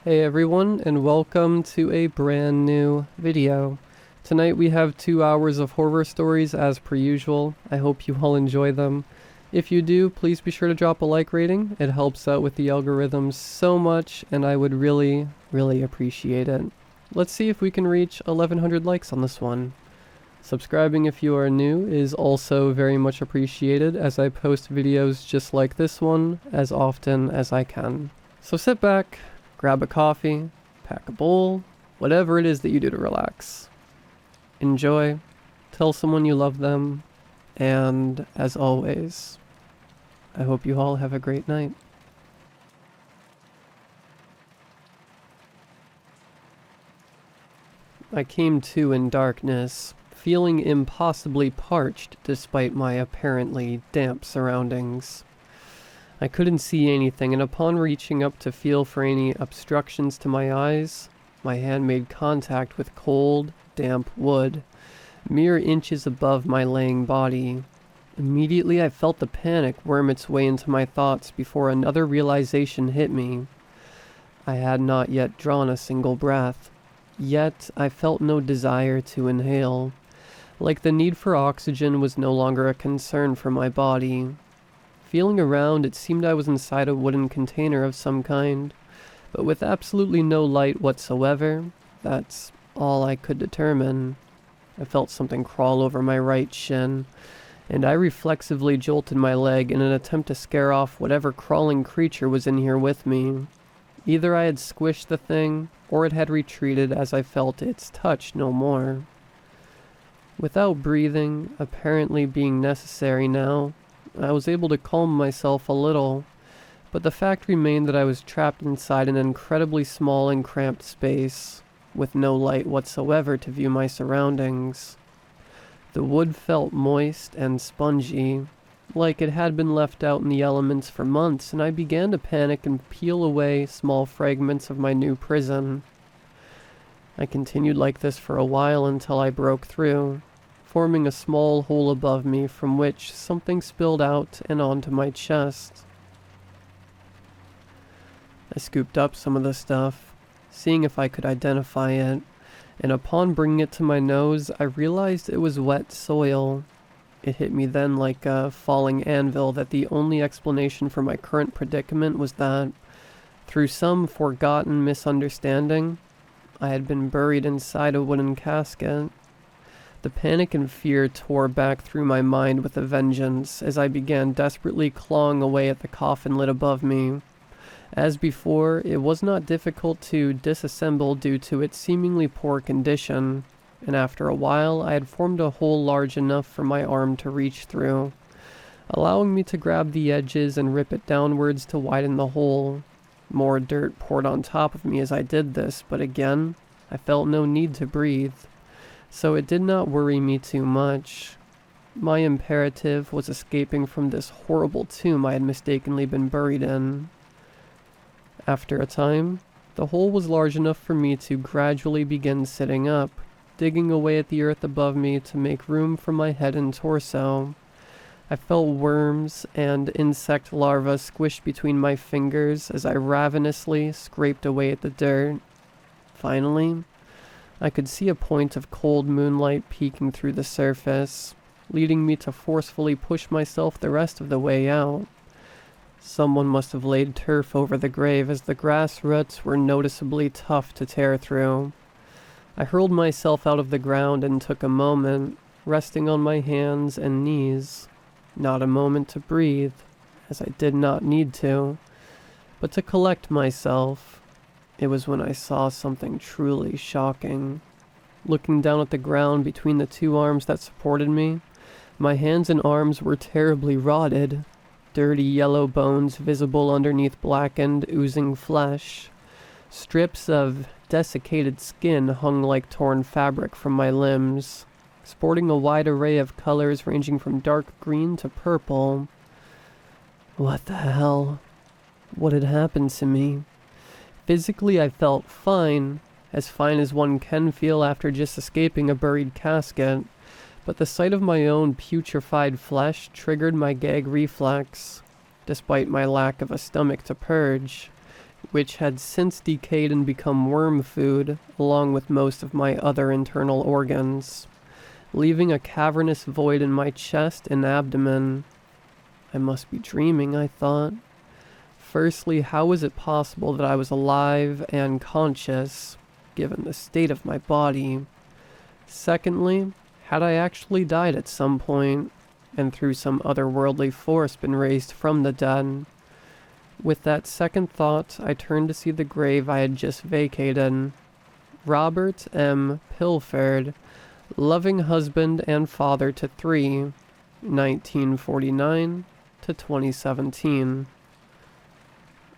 Hey everyone, and welcome to a brand new video. Tonight we have 2 hours of horror stories as per usual. I hope you all enjoy them. If you do, please be sure to drop a like rating. It helps out with the algorithm so much, and I would really appreciate it. Let's see if we can reach 1100 likes on this one. Subscribing if you are new is also very much appreciated, as I post videos just like this one as often as I can. So sit back, grab a coffee, pack a bowl, whatever it is that you do to relax. Enjoy, tell someone you love them, and as always, I hope you all have a great night. I came to in darkness, feeling impossibly parched despite my apparently damp surroundings. I couldn't see anything, and upon reaching up to feel for any obstructions to my eyes, my hand made contact with cold, damp wood, mere inches above my laying body. Immediately I felt the panic worm its way into my thoughts before another realization hit me. I had not yet drawn a single breath, yet I felt no desire to inhale. Like the need for oxygen was no longer a concern for my body. Feeling around, it seemed I was inside a wooden container of some kind, but with absolutely no light whatsoever. That's all I could determine. I felt something crawl over my right shin, and I reflexively jolted my leg in an attempt to scare off whatever crawling creature was in here with me. Either I had squished the thing, or it had retreated as I felt its touch no more. Without breathing, apparently being necessary now, I was able to calm myself a little, but the fact remained that I was trapped inside an incredibly small and cramped space, with no light whatsoever to view my surroundings. The wood felt moist and spongy, like it had been left out in the elements for months, and I began to panic and peel away small fragments of my new prison. I continued like this for a while until I broke through, forming a small hole above me from which something spilled out and onto my chest. I scooped up some of the stuff, seeing if I could identify it, and upon bringing it to my nose, I realized it was wet soil. It hit me then like a falling anvil that the only explanation for my current predicament was that, through some forgotten misunderstanding, I had been buried inside a wooden casket. The panic and fear tore back through my mind with a vengeance as I began desperately clawing away at the coffin lid above me. As before, it was not difficult to disassemble due to its seemingly poor condition, and after a while I had formed a hole large enough for my arm to reach through, allowing me to grab the edges and rip it downwards to widen the hole. More dirt poured on top of me as I did this, but again, I felt no need to breathe, so it did not worry me too much. My imperative was escaping from this horrible tomb I had mistakenly been buried in. After a time, the hole was large enough for me to gradually begin sitting up, digging away at the earth above me to make room for my head and torso. I felt worms and insect larvae squished between my fingers as I ravenously scraped away at the dirt. Finally, I could see a point of cold moonlight peeking through the surface, leading me to forcefully push myself the rest of the way out. Someone must have laid turf over the grave, as the grass roots were noticeably tough to tear through. I hurled myself out of the ground and took a moment, resting on my hands and knees. Not a moment to breathe, as I did not need to, but to collect myself. It was when I saw something truly shocking. Looking down at the ground between the 2 arms that supported me, my hands and arms were terribly rotted, dirty yellow bones visible underneath blackened, oozing flesh. Strips of desiccated skin hung like torn fabric from my limbs, sporting a wide array of colors ranging from dark green to purple. What the hell? What had happened to me? Physically, I felt fine as one can feel after just escaping a buried casket, but the sight of my own putrefied flesh triggered my gag reflex. Despite my lack of a stomach to purge, which had since decayed and become worm food, along with most of my other internal organs, leaving a cavernous void in my chest and abdomen. I must be dreaming, I thought. Firstly, how was it possible that I was alive and conscious, given the state of my body? Secondly, had I actually died at some point, and through some otherworldly force been raised from the dead? With that second thought, I turned to see the grave I had just vacated. Robert M. Pilford, loving husband and father to 3, 1949 to 2017.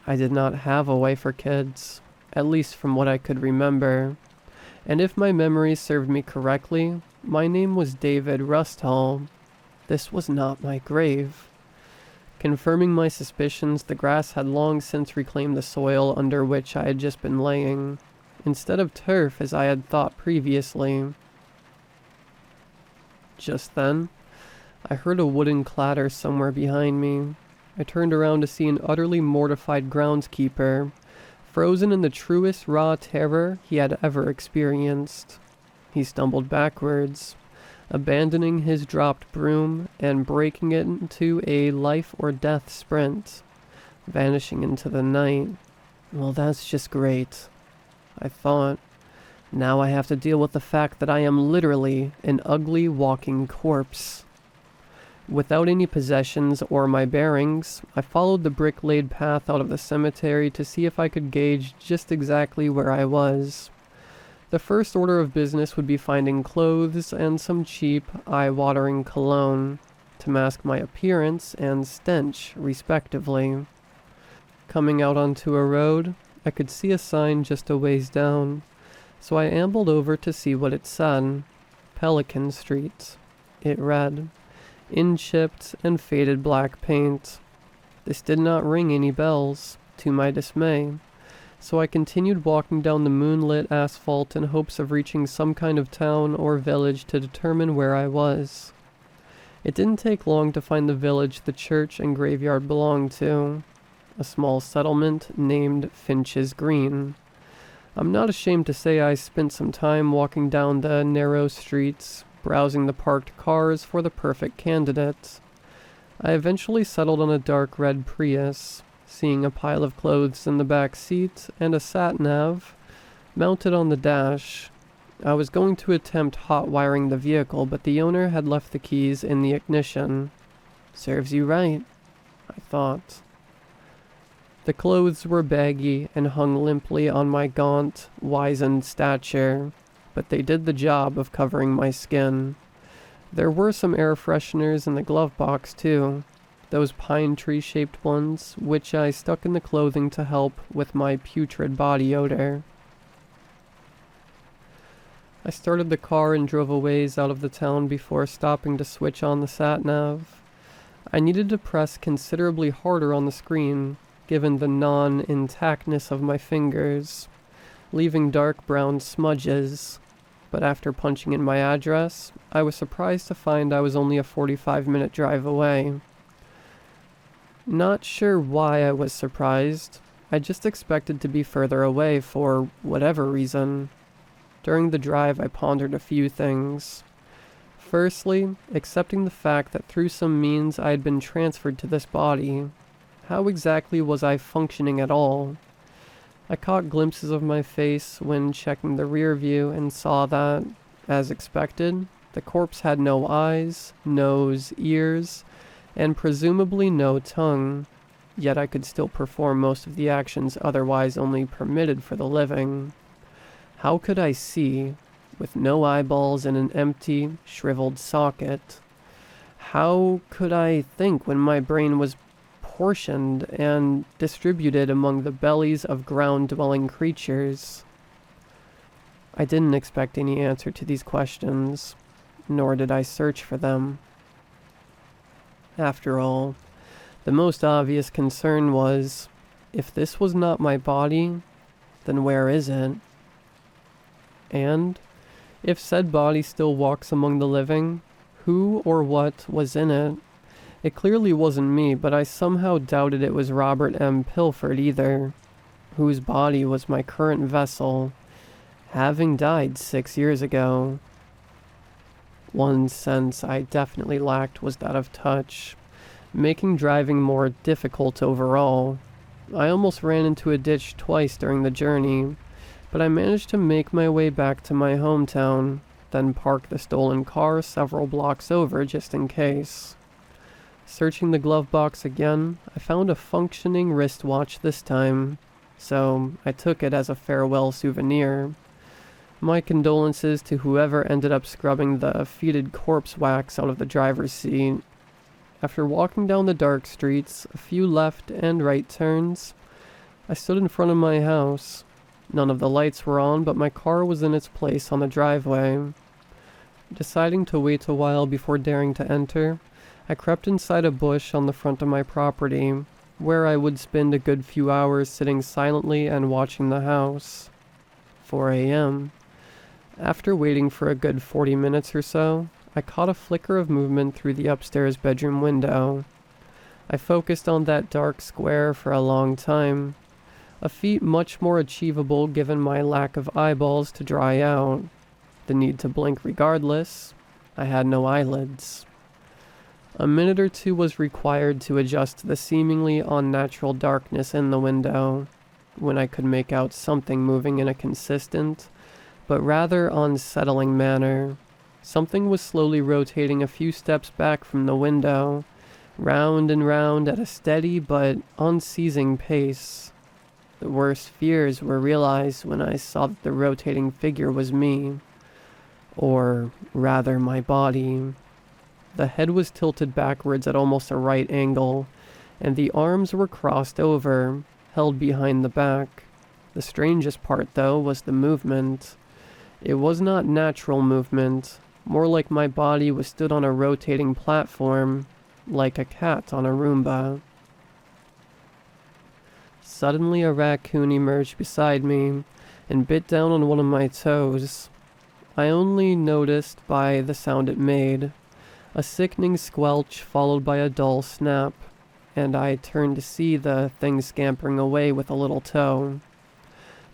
I did not have a wife or kids, at least from what I could remember, and if my memory served me correctly, my name was David Rustall. This was not my grave. Confirming my suspicions, the grass had long since reclaimed the soil under which I had just been laying, instead of turf as I had thought previously. Just then, I heard a wooden clatter somewhere behind me. I turned around to see an utterly mortified groundskeeper, frozen in the truest raw terror he had ever experienced. He stumbled backwards, abandoning his dropped broom and breaking it into a life-or-death sprint, vanishing into the night. Well, that's just great, I thought. Now I have to deal with the fact that I am literally an ugly walking corpse. Without any possessions or my bearings, I followed the brick-laid path out of the cemetery to see if I could gauge just exactly where I was. The first order of business would be finding clothes and some cheap, eye-watering cologne to mask my appearance and stench, respectively. Coming out onto a road, I could see a sign just a ways down, so I ambled over to see what it said. Pelican Street, it read, in chipped and faded black paint. This did not ring any bells, to my dismay, so I continued walking down the moonlit asphalt in hopes of reaching some kind of town or village to determine where I was. It didn't take long to find the village the church and graveyard belonged to, a small settlement named Finch's Green. I'm not ashamed to say I spent some time walking down the narrow streets, browsing the parked cars for the perfect candidate. I eventually settled on a dark red Prius, seeing a pile of clothes in the back seat and a sat-nav mounted on the dash. I was going to attempt hot-wiring the vehicle, but the owner had left the keys in the ignition. Serves you right, I thought. The clothes were baggy and hung limply on my gaunt, wizened stature, but they did the job of covering my skin. There were some air fresheners in the glove box too, those pine tree-shaped ones, which I stuck in the clothing to help with my putrid body odor. I started the car and drove a ways out of the town before stopping to switch on the sat-nav. I needed to press considerably harder on the screen, given the non-intactness of my fingers, leaving dark brown smudges, but after punching in my address, I was surprised to find I was only a 45-minute drive away. Not sure why I was surprised. I just expected to be further away for whatever reason. During the drive, I pondered a few things. Firstly, accepting the fact that through some means I had been transferred to this body. How exactly was I functioning at all? I caught glimpses of my face when checking the rear view and saw that, as expected, the corpse had no eyes, nose, ears, and presumably no tongue, yet I could still perform most of the actions otherwise only permitted for the living. How could I see, with no eyeballs and an empty, shriveled socket? How could I think when my brain was portioned and distributed among the bellies of ground-dwelling creatures? I didn't expect any answer to these questions, nor did I search for them. After all, the most obvious concern was, if this was not my body, then where is it? And, if said body still walks among the living, who or what was in it? It clearly wasn't me, but I somehow doubted it was Robert M. Pilford either. whose body was my current vessel, having died 6 years ago. One sense I definitely lacked was that of touch, making driving more difficult overall. I almost ran into a ditch twice during the journey, but I managed to make my way back to my hometown, then park the stolen car several blocks over just in case. Searching the glove box again, I found a functioning wristwatch this time, so I took it as a farewell souvenir. My condolences to whoever ended up scrubbing the fetid corpse wax out of the driver's seat. After walking down the dark streets, a few left and right turns, I stood in front of my house. None of the lights were on, but my car was in its place on the driveway. Deciding to wait a while before daring to enter, I crept inside a bush on the front of my property, where I would spend a good few hours sitting silently and watching the house. 4 a.m. After waiting for a good 40 minutes or so, I caught a flicker of movement through the upstairs bedroom window. I focused on that dark square for a long time, a feat much more achievable given my lack of eyeballs to dry out. The need to blink regardless. I had no eyelids. A minute or two was required to adjust to the seemingly unnatural darkness in the window, when I could make out something moving in a consistent, but rather unsettling manner. Something was slowly rotating a few steps back from the window, round and round at a steady but unceasing pace. The worst fears were realized when I saw that the rotating figure was me, or rather my body. The head was tilted backwards at almost a right angle, and the arms were crossed over, held behind the back. The strangest part, though, was the movement. It was not natural movement, more like my body was stood on a rotating platform, like a cat on a Roomba. Suddenly a raccoon emerged beside me and bit down on one of my toes. I only noticed by the sound it made, a sickening squelch followed by a dull snap, and I turned to see the thing scampering away with a little toe.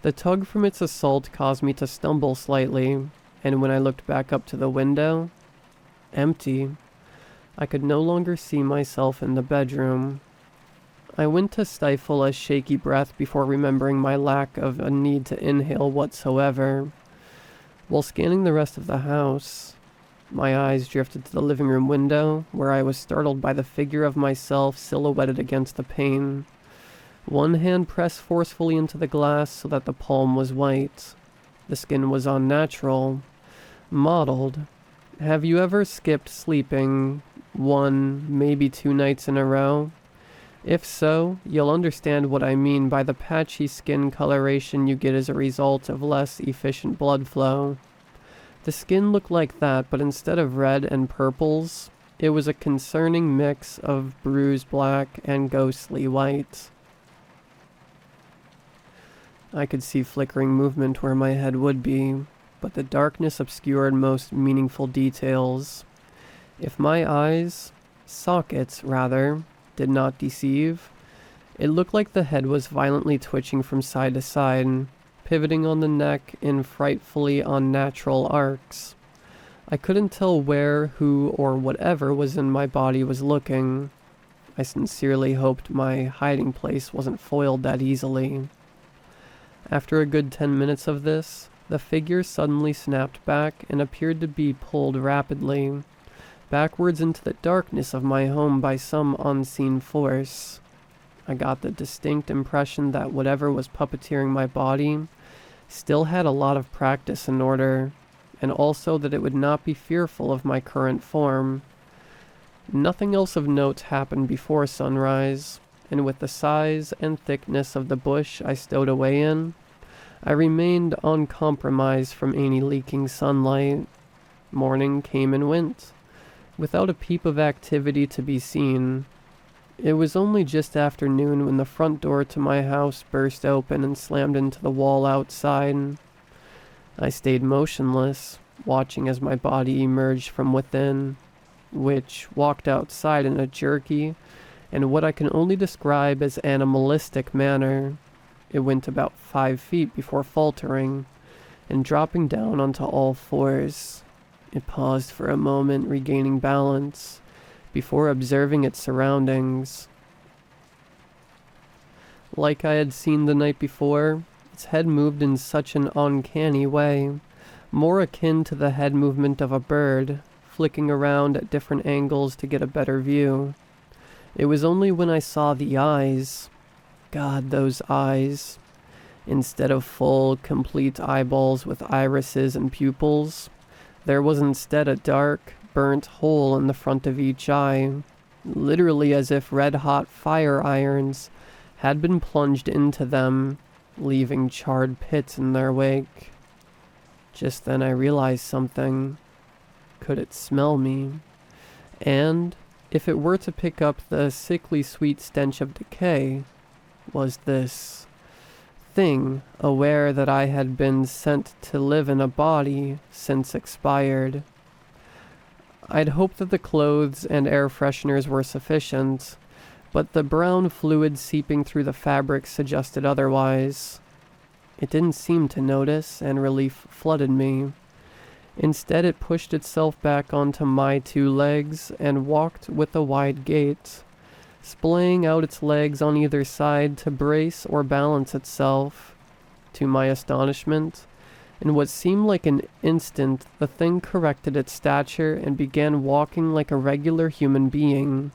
The tug from its assault caused me to stumble slightly, and when I looked back up to the window, empty. I could no longer see myself in the bedroom. I went to stifle a shaky breath before remembering my lack of a need to inhale whatsoever. While scanning the rest of the house, my eyes drifted to the living room window, where I was startled by the figure of myself silhouetted against the pane. One hand pressed forcefully into the glass so that the palm was white. The skin was unnatural, mottled. Have you ever skipped sleeping 1, maybe 2 nights in a row? If so, you'll understand what I mean by the patchy skin coloration you get as a result of less efficient blood flow. The skin looked like that, but instead of red and purples, it was a concerning mix of bruised black and ghostly white. I could see flickering movement where my head would be, but the darkness obscured most meaningful details. If my eyes, sockets rather, did not deceive, it looked like the head was violently twitching from side to side, pivoting on the neck in frightfully unnatural arcs. I couldn't tell where, who, or whatever was in my body was looking. I sincerely hoped my hiding place wasn't foiled that easily. After a good 10 minutes of this, the figure suddenly snapped back and appeared to be pulled rapidly, backwards into the darkness of my home by some unseen force. I got the distinct impression that whatever was puppeteering my body still had a lot of practice in order, and also that it would not be fearful of my current form. Nothing else of note happened before sunrise, and with the size and thickness of the bush I stowed away in, I remained uncompromised from any leaking sunlight. Morning came and went, without a peep of activity to be seen. It was only just afternoon when the front door to my house burst open and slammed into the wall outside. I stayed motionless, watching as my body emerged from within, which walked outside in a jerky and what I can only describe as animalistic manner. It went about 5 feet before faltering and dropping down onto all fours. It paused for a moment, regaining balance, before observing its surroundings. Like I had seen the night before, its head moved in such an uncanny way, more akin to the head movement of a bird, flicking around at different angles to get a better view. It was only when I saw the eyes, God, those eyes, instead of full, complete eyeballs with irises and pupils, there was instead a dark, burnt hole in the front of each eye, literally as if red-hot fire irons had been plunged into them, leaving charred pits in their wake. Just then I realized something. Could it smell me? And, if it were to pick up the sickly sweet stench of decay, was this thing aware that I had been sent to live in a body since expired? I'd hoped that the clothes and air fresheners were sufficient, but the brown fluid seeping through the fabric suggested otherwise. It didn't seem to notice, and relief flooded me. Instead, it pushed itself back onto my 2 legs and walked with a wide gait, splaying out its legs on either side to brace or balance itself. To my astonishment, in what seemed like an instant, the thing corrected its stature and began walking like a regular human being.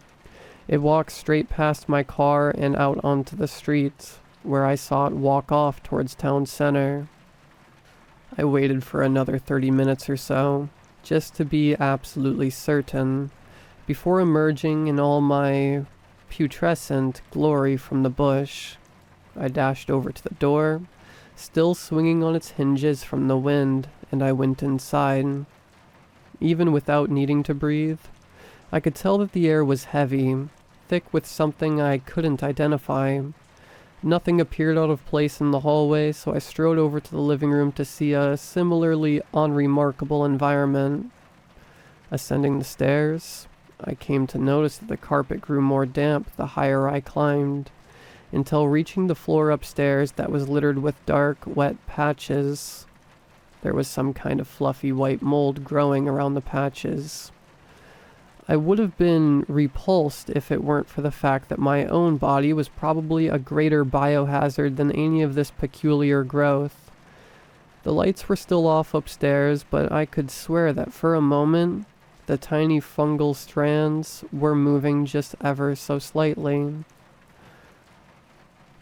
It walked straight past my car and out onto the street, where I saw it walk off towards town center. I waited for another 30 minutes or so, just to be absolutely certain, before emerging in all my putrescent glory from the bush. I dashed over to the door, still swinging on its hinges from the wind, and I went inside. Even without needing to breathe, I could tell that the air was heavy, thick with something I couldn't identify. Nothing appeared out of place in the hallway, so I strode over to the living room to see a similarly unremarkable environment. Ascending the stairs, I came to notice that the carpet grew more damp the higher I climbed, until reaching the floor upstairs that was littered with dark, wet patches. There was some kind of fluffy white mold growing around the patches. I would have been repulsed if it weren't for the fact that my own body was probably a greater biohazard than any of this peculiar growth. The lights were still off upstairs, but I could swear that for a moment, the tiny fungal strands were moving just ever so slightly.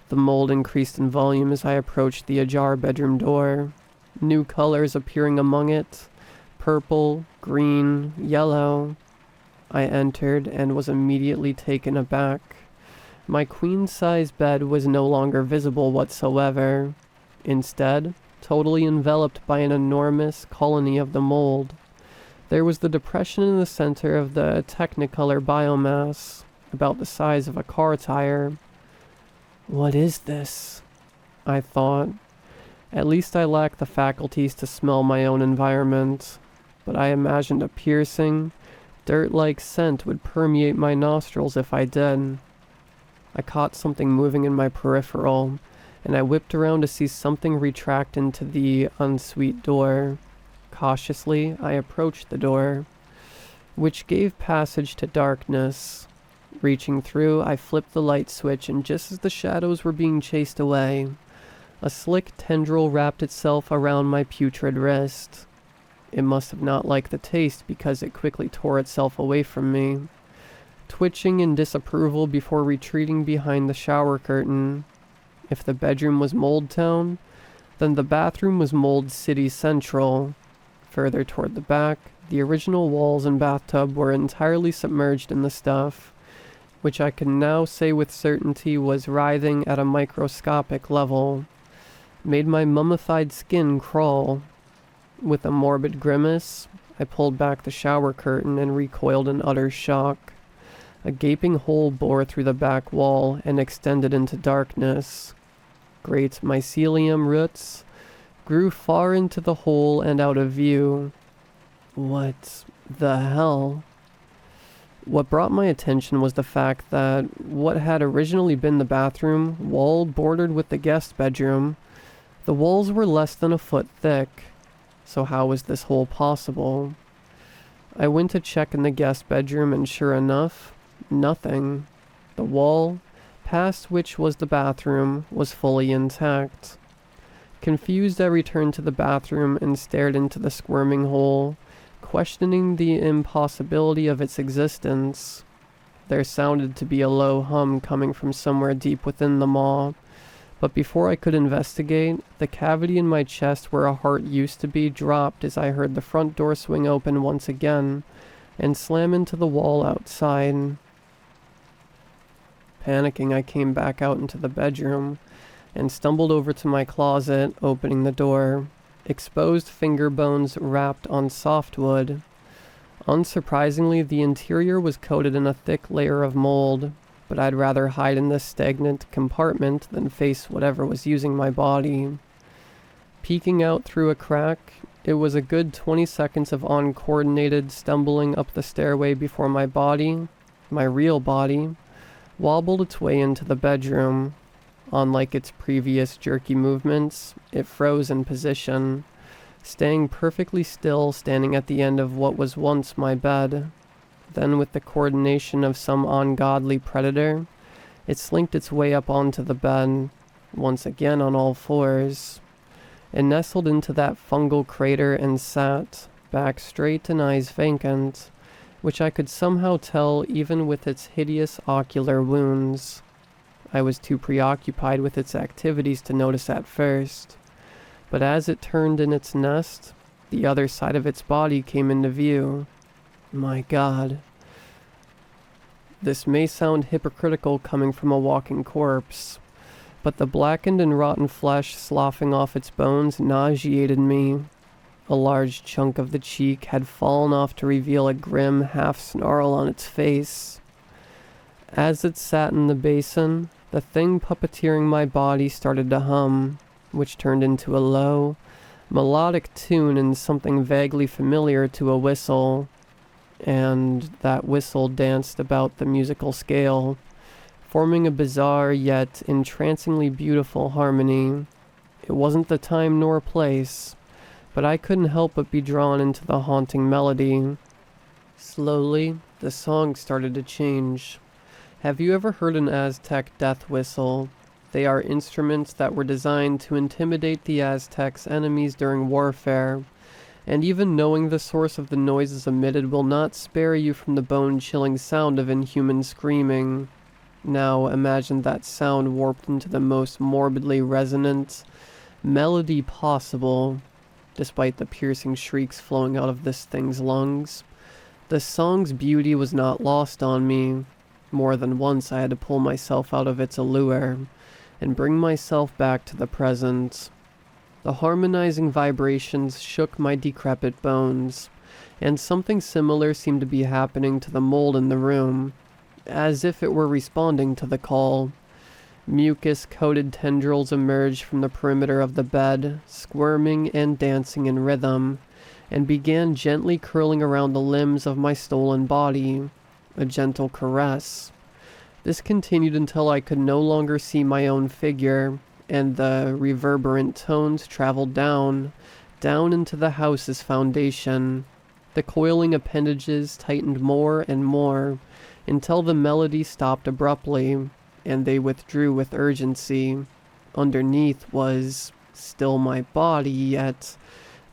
The mold increased in volume as I approached the ajar bedroom door, new colors appearing among it, purple, green, yellow. I entered and was immediately taken aback. My queen-size bed was no longer visible whatsoever. Instead, totally enveloped by an enormous colony of the mold. There was the depression in the center of the technicolor biomass, about the size of a car tire. What is this? I thought. At least I lack the faculties to smell my own environment, but I imagined a piercing, dirt-like scent would permeate my nostrils if I did. I caught something moving in my peripheral, and I whipped around to see something retract into the ensuite door. Cautiously, I approached the door, which gave passage to darkness. Reaching through, I flipped the light switch, and just as the shadows were being chased away, a slick tendril wrapped itself around my putrid wrist. It must have not liked the taste because it quickly tore itself away from me, twitching in disapproval before retreating behind the shower curtain. If the bedroom was Mold Town, then the bathroom was Mold City Central. Further toward the back, the original walls and bathtub were entirely submerged in the stuff, which I can now say with certainty was writhing at a microscopic level, made my mummified skin crawl. With a morbid grimace, I pulled back the shower curtain and recoiled in utter shock. A gaping hole bore through the back wall and extended into darkness. Great mycelium roots grew far into the hole and out of view. What the hell? What brought my attention was the fact that what had originally been the bathroom, wall bordered with the guest bedroom, the walls were less than a foot thick. So how was this hole possible? I went to check in the guest bedroom and sure enough, nothing. The wall, past which was the bathroom, was fully intact. Confused, I returned to the bathroom and stared into the squirming hole, questioning the impossibility of its existence. There sounded to be a low hum coming from somewhere deep within the maw, but before I could investigate, the cavity in my chest where a heart used to be dropped as I heard the front door swing open once again and slam into the wall outside. Panicking, I came back out into the bedroom and stumbled over to my closet, opening the door. Exposed finger bones wrapped on softwood. Unsurprisingly, the interior was coated in a thick layer of mold, but I'd rather hide in this stagnant compartment than face whatever was using my body. Peeking out through a crack, it was a good 20 seconds of uncoordinated stumbling up the stairway before my body, my real body, wobbled its way into the bedroom. Unlike its previous jerky movements, it froze in position, staying perfectly still, standing at the end of what was once my bed. Then, with the coordination of some ungodly predator, it slinked its way up onto the bed, once again on all fours. It nestled into that fungal crater and sat, back straight and eyes vacant, which I could somehow tell even with its hideous ocular wounds. I was too preoccupied with its activities to notice at first, but as it turned in its nest, the other side of its body came into view. My God. This may sound hypocritical coming from a walking corpse, but the blackened and rotten flesh sloughing off its bones nauseated me. A large chunk of the cheek had fallen off to reveal a grim half-snarl on its face. As it sat in the basin, the thing puppeteering my body started to hum, which turned into a low, melodic tune and something vaguely familiar to a whistle, and that whistle danced about the musical scale, forming a bizarre yet entrancingly beautiful harmony. It wasn't the time nor place, but I couldn't help but be drawn into the haunting melody. Slowly, the song started to change. Have you ever heard an Aztec death whistle? They are instruments that were designed to intimidate the Aztecs' enemies during warfare, and even knowing the source of the noises emitted will not spare you from the bone-chilling sound of inhuman screaming. Now imagine that sound warped into the most morbidly resonant melody possible, despite the piercing shrieks flowing out of this thing's lungs. The song's beauty was not lost on me. More than once I had to pull myself out of its allure and bring myself back to the present. The harmonizing vibrations shook my decrepit bones, and something similar seemed to be happening to the mold in the room, as if it were responding to the call. Mucus-coated tendrils emerged from the perimeter of the bed, squirming and dancing in rhythm, and began gently curling around the limbs of my stolen body. A gentle caress. This continued until I could no longer see my own figure, and the reverberant tones traveled down into the house's foundation. The coiling appendages tightened more and more, until the melody stopped abruptly, and they withdrew with urgency. Underneath was still my body, yet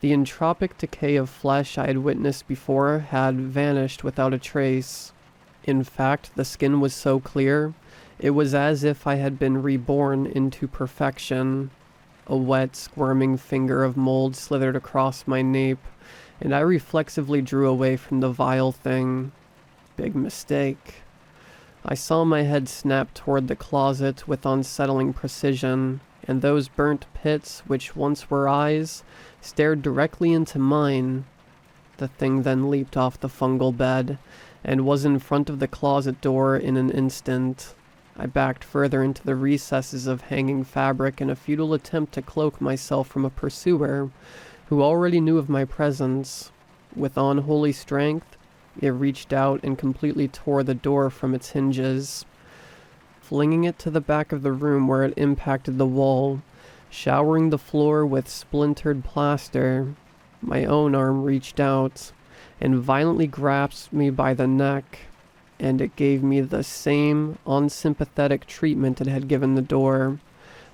the entropic decay of flesh I had witnessed before had vanished without a trace. In fact, the skin was so clear, it was as if I had been reborn into perfection. A wet, squirming finger of mold slithered across my nape, and I reflexively drew away from the vile thing. Big mistake. I saw my head snap toward the closet with unsettling precision, and those burnt pits, which once were eyes, stared directly into mine. The thing then leaped off the fungal bed, and was in front of the closet door in an instant. I backed further into the recesses of hanging fabric in a futile attempt to cloak myself from a pursuer, who already knew of my presence. With unholy strength, It reached out and completely tore the door from its hinges, flinging it to the back of the room where it impacted the wall, showering the floor with splintered plaster. My own arm reached out and violently grasped me by the neck, and it gave me the same unsympathetic treatment it had given the door,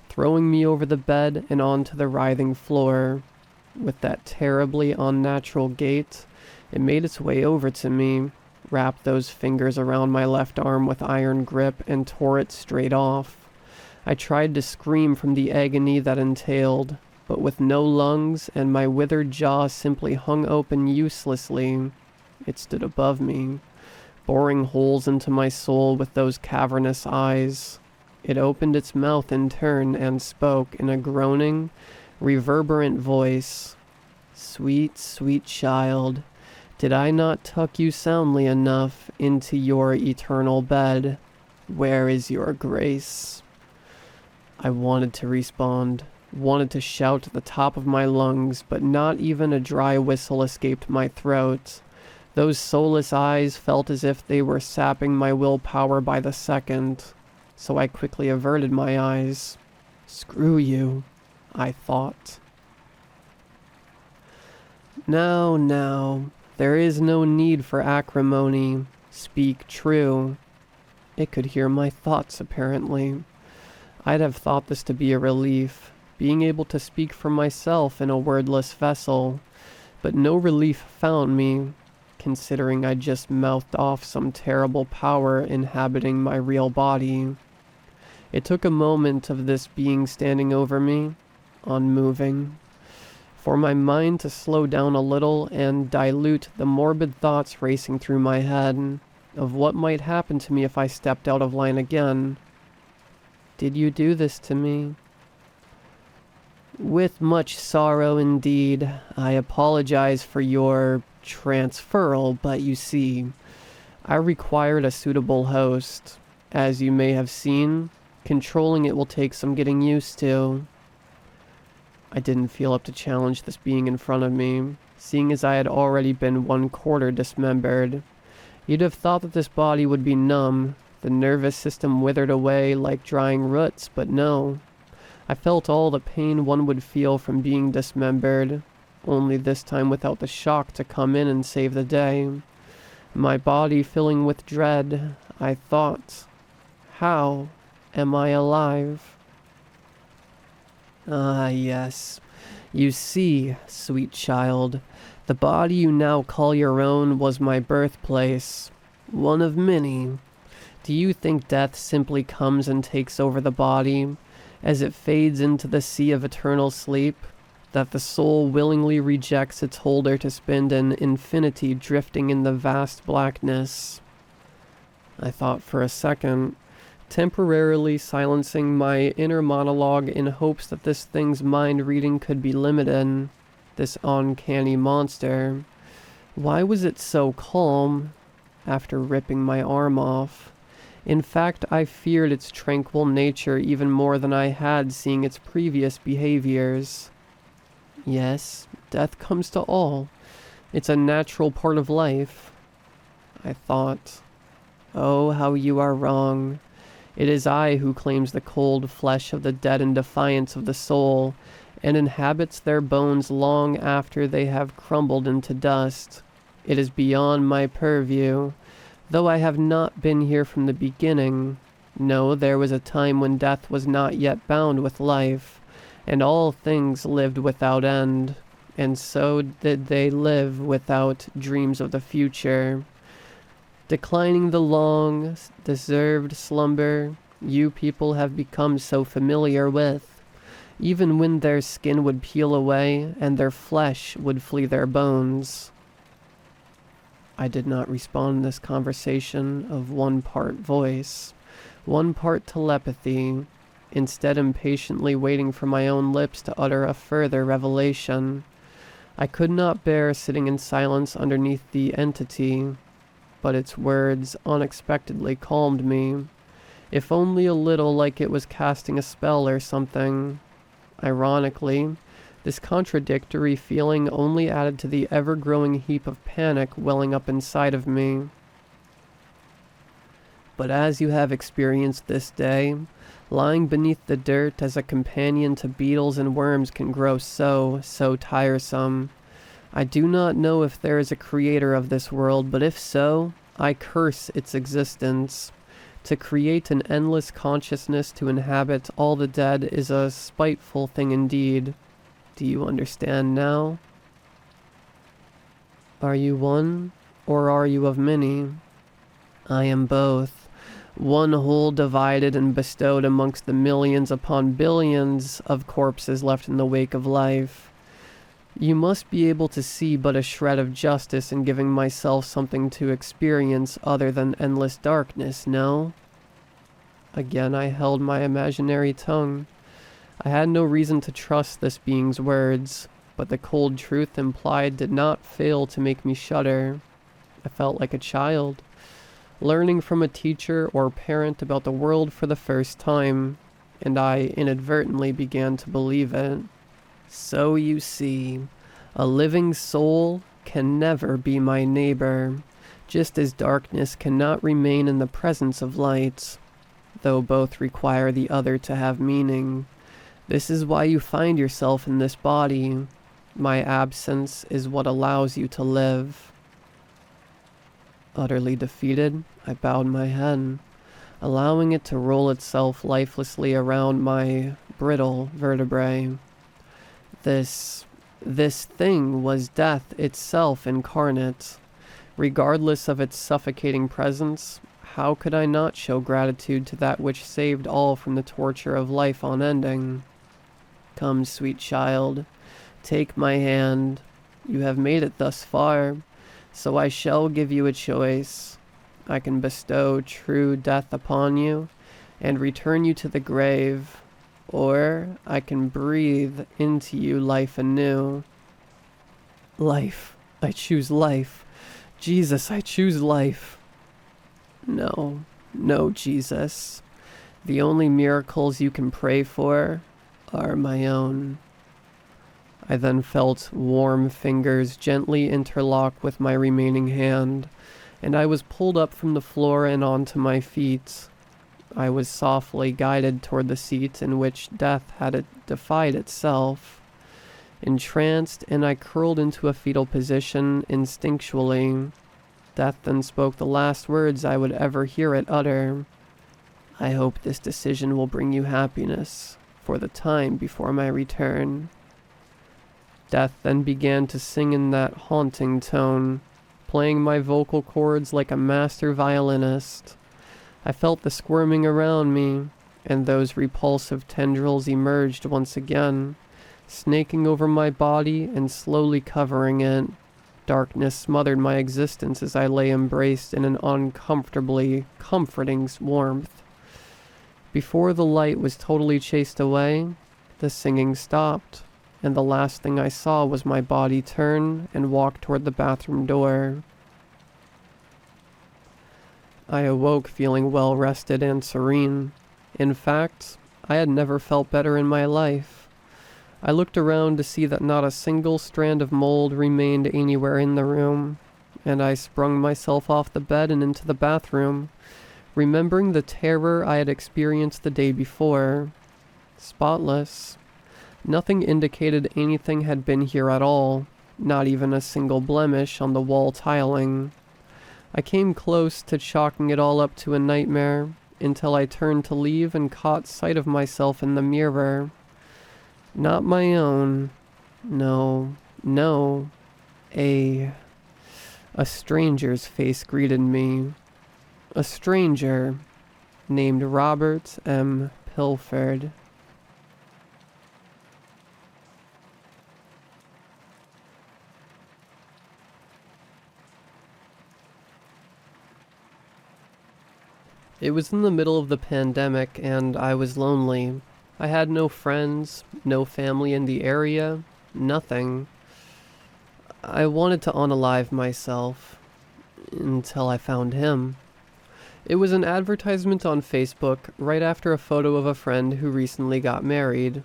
throwing me over the bed and onto the writhing floor. With that terribly unnatural gait, it made its way over to me, wrapped those fingers around my left arm with iron grip, and tore it straight off. I tried to scream from the agony that entailed, but with no lungs and my withered jaw simply hung open uselessly, it stood above me, boring holes into my soul with those cavernous eyes. It opened its mouth in turn and spoke in a groaning, reverberant voice. "Sweet, sweet child, did I not tuck you soundly enough into your eternal bed? Where is your grace?" I wanted to respond, wanted to shout at the top of my lungs, but not even a dry whistle escaped my throat. Those soulless eyes felt as if they were sapping my willpower by the second, so I quickly averted my eyes. "Screw you," I thought. Now, there is no need for acrimony. Speak true. It could hear my thoughts, apparently. I'd have thought this to be a relief, being able to speak for myself in a wordless vessel, but no relief found me, considering I just mouthed off some terrible power inhabiting my real body. It took a moment of this being standing over me, unmoving, for my mind to slow down a little and dilute the morbid thoughts racing through my head of what might happen to me if I stepped out of line again. "Did you do this to me?" "With much sorrow indeed. I apologize for your transferal, but you see, I required a suitable host. As you may have seen, controlling it will take some getting used to." I didn't feel up to challenge this being in front of me, seeing as I had already been 1/4 dismembered. You'd have thought that this body would be numb, the nervous system withered away like drying roots, but no. I felt all the pain one would feel from being dismembered, only this time without the shock to come in and save the day. My body filling with dread, I thought, how am I alive? Ah, yes. You see, sweet child, the body you now call your own was my birthplace, one of many. Do you think death simply comes and takes over the body, as it fades into the sea of eternal sleep, that the soul willingly rejects its holder to spend an infinity drifting in the vast blackness? I thought for a second, temporarily silencing my inner monologue in hopes that this thing's mind reading could be limited, this uncanny monster. Why was it so calm after ripping my arm off? In fact, I feared its tranquil nature even more than I had seeing its previous behaviors. Yes, death comes to all. It's a natural part of life. I thought, oh, how you are wrong. It is I who claims the cold flesh of the dead in defiance of the soul, and inhabits their bones long after they have crumbled into dust. It is beyond my purview, though I have not been here from the beginning. No, there was a time when death was not yet bound with life, and all things lived without end, and so did they live without dreams of the future. Declining the long, deserved slumber you people have become so familiar with, even when their skin would peel away and their flesh would flee their bones. I did not respond to this conversation of one part voice, one part telepathy, instead impatiently waiting for my own lips to utter a further revelation. I could not bear sitting in silence underneath the entity, but its words unexpectedly calmed me, if only a little like it was casting a spell or something. Ironically, This contradictory feeling only added to the ever-growing heap of panic welling up inside of me. But as you have experienced this day, lying beneath the dirt as a companion to beetles and worms can grow so tiresome. I do not know if there is a creator of this world, but if so, I curse its existence. To create an endless consciousness to inhabit all the dead is a spiteful thing indeed. Do you understand now? Are you one, or are you of many? I am both. One whole divided and bestowed amongst the millions upon billions of corpses left in the wake of life. You must be able to see but a shred of justice in giving myself something to experience other than endless darkness, no? Again I held my imaginary tongue. I had no reason to trust this being's words, but the cold truth implied did not fail to make me shudder. I felt like a child, learning from a teacher or parent about the world for the first time, and I inadvertently began to believe it. So you see, a living soul can never be my neighbor, just as darkness cannot remain in the presence of light, though both require the other to have meaning. This is why you find yourself in this body. My absence is what allows you to live. Utterly defeated, I bowed my head, allowing it to roll itself lifelessly around my brittle vertebrae. This thing was death itself incarnate. Regardless of its suffocating presence, how could I not show gratitude to that which saved all from the torture of life unending? Come, sweet child, take my hand. You have made it thus far, so I shall give you a choice. I can bestow true death upon you and return you to the grave, or I can breathe into you life anew. Life. I choose life. Jesus, I choose life. No, Jesus. The only miracles you can pray for are my own. I then felt warm fingers gently interlock with my remaining hand, and I was pulled up from the floor and onto my feet. I was softly guided toward the seat in which death had defied itself. Entranced, and I curled into a fetal position instinctually. Death then spoke the last words I would ever hear it utter. I hope this decision will bring you happiness for the time before my return. Death then began to sing in that haunting tone, playing my vocal cords like a master violinist. I felt the squirming around me, and those repulsive tendrils emerged once again, snaking over my body and slowly covering it. Darkness smothered my existence as I lay embraced in an uncomfortably comforting warmth. Before the light was totally chased away, the singing stopped, and the last thing I saw was my body turn and walk toward the bathroom door. I awoke feeling well rested and serene. In fact, I had never felt better in my life. I looked around to see that not a single strand of mold remained anywhere in the room, and I sprung myself off the bed and into the bathroom, remembering the terror I had experienced the day before. Spotless. Nothing indicated anything had been here at all, not even a single blemish on the wall tiling. I came close to chalking it all up to a nightmare, until I turned to leave and caught sight of myself in the mirror. Not my own. No. A stranger's face greeted me. A stranger named Robert M. Pilford. It was in the middle of the pandemic, and I was lonely. I had no friends, no family in the area, nothing. I wanted to unalive myself, until I found him. It was an advertisement on Facebook right after a photo of a friend who recently got married.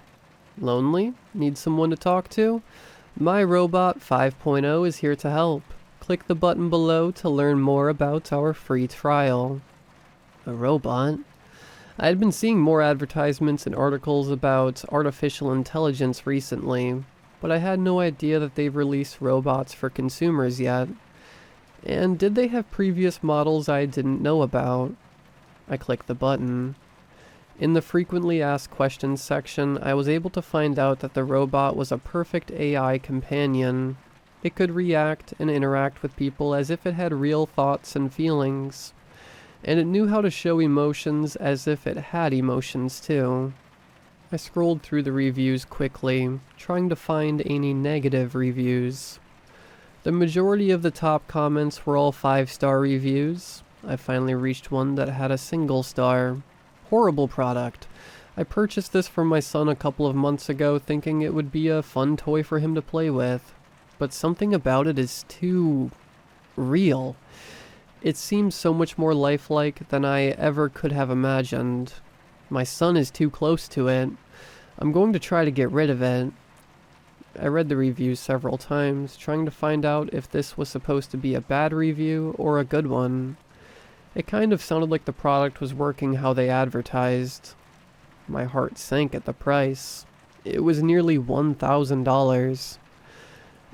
Lonely? Need someone to talk to? My Robot 5.0 is here to help. Click the button below to learn more about our free trial. A robot? I had been seeing more advertisements and articles about artificial intelligence recently, but I had no idea that they've released robots for consumers yet. And did they have previous models I didn't know about? I clicked the button. In the frequently asked questions section, I was able to find out that the robot was a perfect AI companion. It could react and interact with people as if it had real thoughts and feelings. And it knew how to show emotions as if it had emotions too. I scrolled through the reviews quickly, trying to find any negative reviews. The majority of the top comments were all 5-star reviews. I finally reached one that had a single star. Horrible product. I purchased this for my son a couple of months ago thinking it would be a fun toy for him to play with. But something about it is too real. It seems so much more lifelike than I ever could have imagined. My son is too close to it. I'm going to try to get rid of it. I read the reviews several times, trying to find out if this was supposed to be a bad review or a good one. It kind of sounded like the product was working how they advertised. My heart sank at the price. It was nearly $1,000.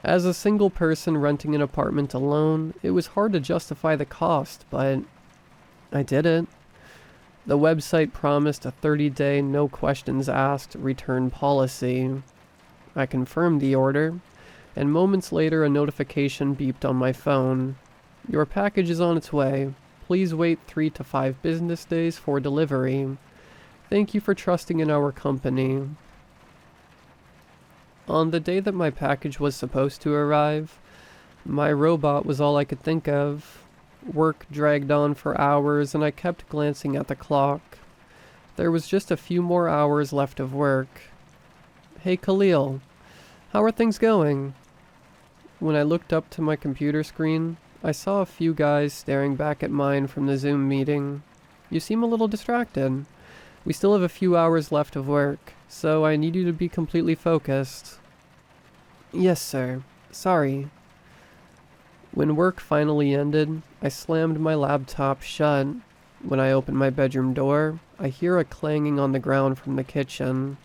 As a single person renting an apartment alone, it was hard to justify the cost, but I did it. The website promised a 30-day no questions asked return policy. I confirmed the order, and moments later a notification beeped on my phone. Your package is on its way. Please wait 3 to 5 business days for delivery. Thank you for trusting in our company. On the day that my package was supposed to arrive, my robot was all I could think of. Work dragged on for hours and I kept glancing at the clock. There was just a few more hours left of work. Hey Khalil, how are things going? When I looked up to my computer screen, I saw a few guys staring back at mine from the Zoom meeting. You seem a little distracted. We still have a few hours left of work, so I need you to be completely focused. Yes, sir. Sorry. When work finally ended, I slammed my laptop shut. When I opened my bedroom door, I hear a clanging on the ground from the kitchen.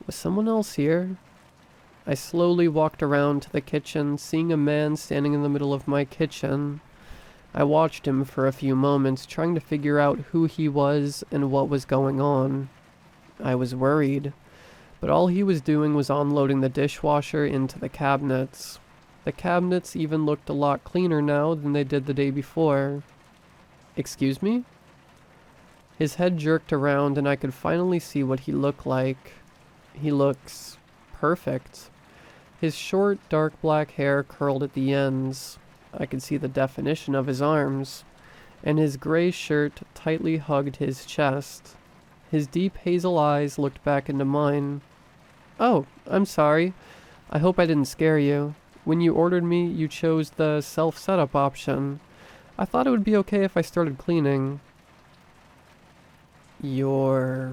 Was someone else here? I slowly walked around to the kitchen, seeing a man standing in the middle of my kitchen. I watched him for a few moments, trying to figure out who he was and what was going on. I was worried, but all he was doing was unloading the dishwasher into the cabinets. The cabinets even looked a lot cleaner now than they did the day before. Excuse me? His head jerked around and I could finally see what he looked like. He looks perfect. His short, dark black hair curled at the ends. I could see the definition of his arms, and his gray shirt tightly hugged his chest. His deep hazel eyes looked back into mine. Oh, I'm sorry. I hope I didn't scare you. When you ordered me, you chose the self-setup option. I thought it would be okay if I started cleaning. You're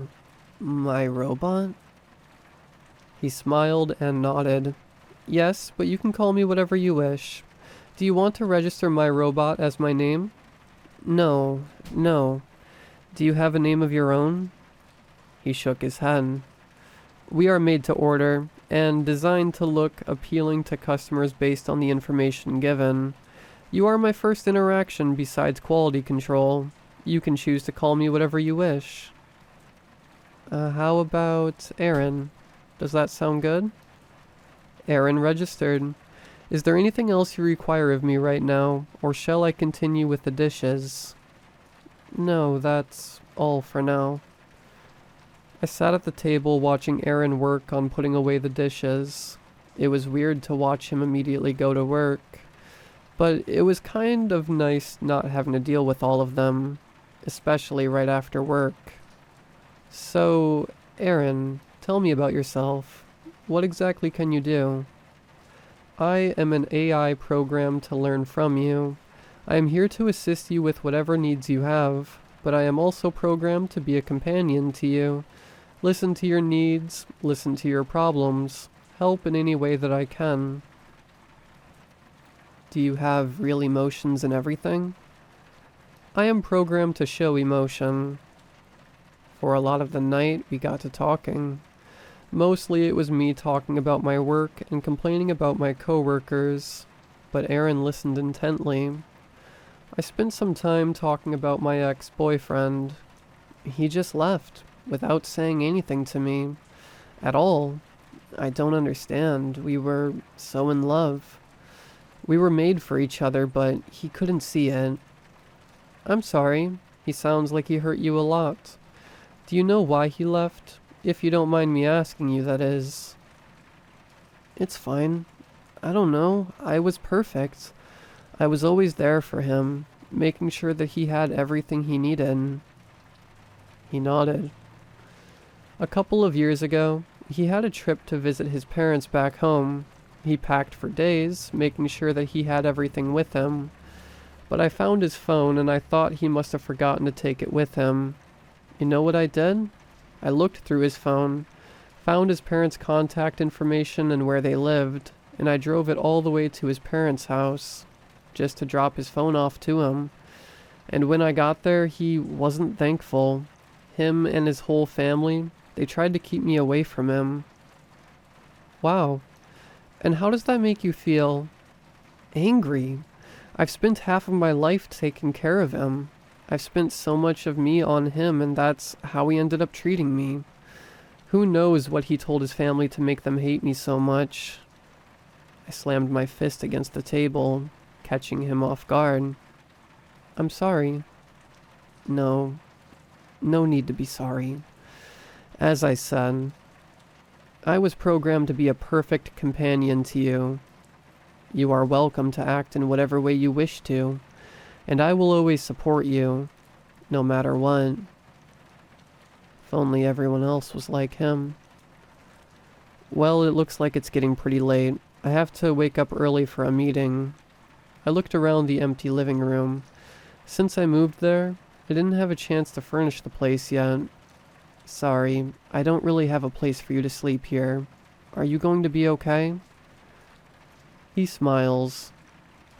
my robot? He smiled and nodded. Yes, but you can call me whatever you wish. Do you want to register my robot as my name? No. Do you have a name of your own? He shook his head. We are made to order, and designed to look appealing to customers based on the information given. You are my first interaction besides quality control. You can choose to call me whatever you wish. How about Aaron? Does that sound good? Aaron registered. Is there anything else you require of me right now, or shall I continue with the dishes? No, that's all for now. I sat at the table watching Aaron work on putting away the dishes. It was weird to watch him immediately go to work, but it was kind of nice not having to deal with all of them, especially right after work. So, Aaron, tell me about yourself. What exactly can you do? I am an AI programmed to learn from you. I am here to assist you with whatever needs you have, but I am also programmed to be a companion to you. Listen to your needs, listen to your problems, help in any way that I can. Do you have real emotions and everything? I am programmed to show emotion. For a lot of the night, we got to talking. Mostly it was me talking about my work and complaining about my coworkers, but Aaron listened intently. I spent some time talking about my ex-boyfriend. He just left, without saying anything to me. At all. I don't understand. We were so in love. We were made for each other, but he couldn't see it. I'm sorry. He sounds like he hurt you a lot. Do you know why he left? If you don't mind me asking you, that is. It's fine. I don't know. I was perfect. I was always there for him, making sure that he had everything he needed. He nodded. A couple of years ago, he had a trip to visit his parents back home. He packed for days, making sure that he had everything with him. But I found his phone and I thought he must have forgotten to take it with him. You know what I did? I looked through his phone, found his parents' contact information and where they lived, and I drove it all the way to his parents' house, just to drop his phone off to him. And when I got there, he wasn't thankful. Him and his whole family, they tried to keep me away from him. Wow. And how does that make you feel? Angry. I've spent half of my life taking care of him. I've spent so much of me on him, and that's how he ended up treating me. Who knows what he told his family to make them hate me so much? I slammed my fist against the table, catching him off guard. I'm sorry. No need to be sorry. As I said, I was programmed to be a perfect companion to you. You are welcome to act in whatever way you wish to, and I will always support you, no matter what. If only everyone else was like him. Well, it looks like it's getting pretty late. I have to wake up early for a meeting. I looked around the empty living room. Since I moved there, I didn't have a chance to furnish the place yet. Sorry, I don't really have a place for you to sleep here. Are you going to be okay? He smiles.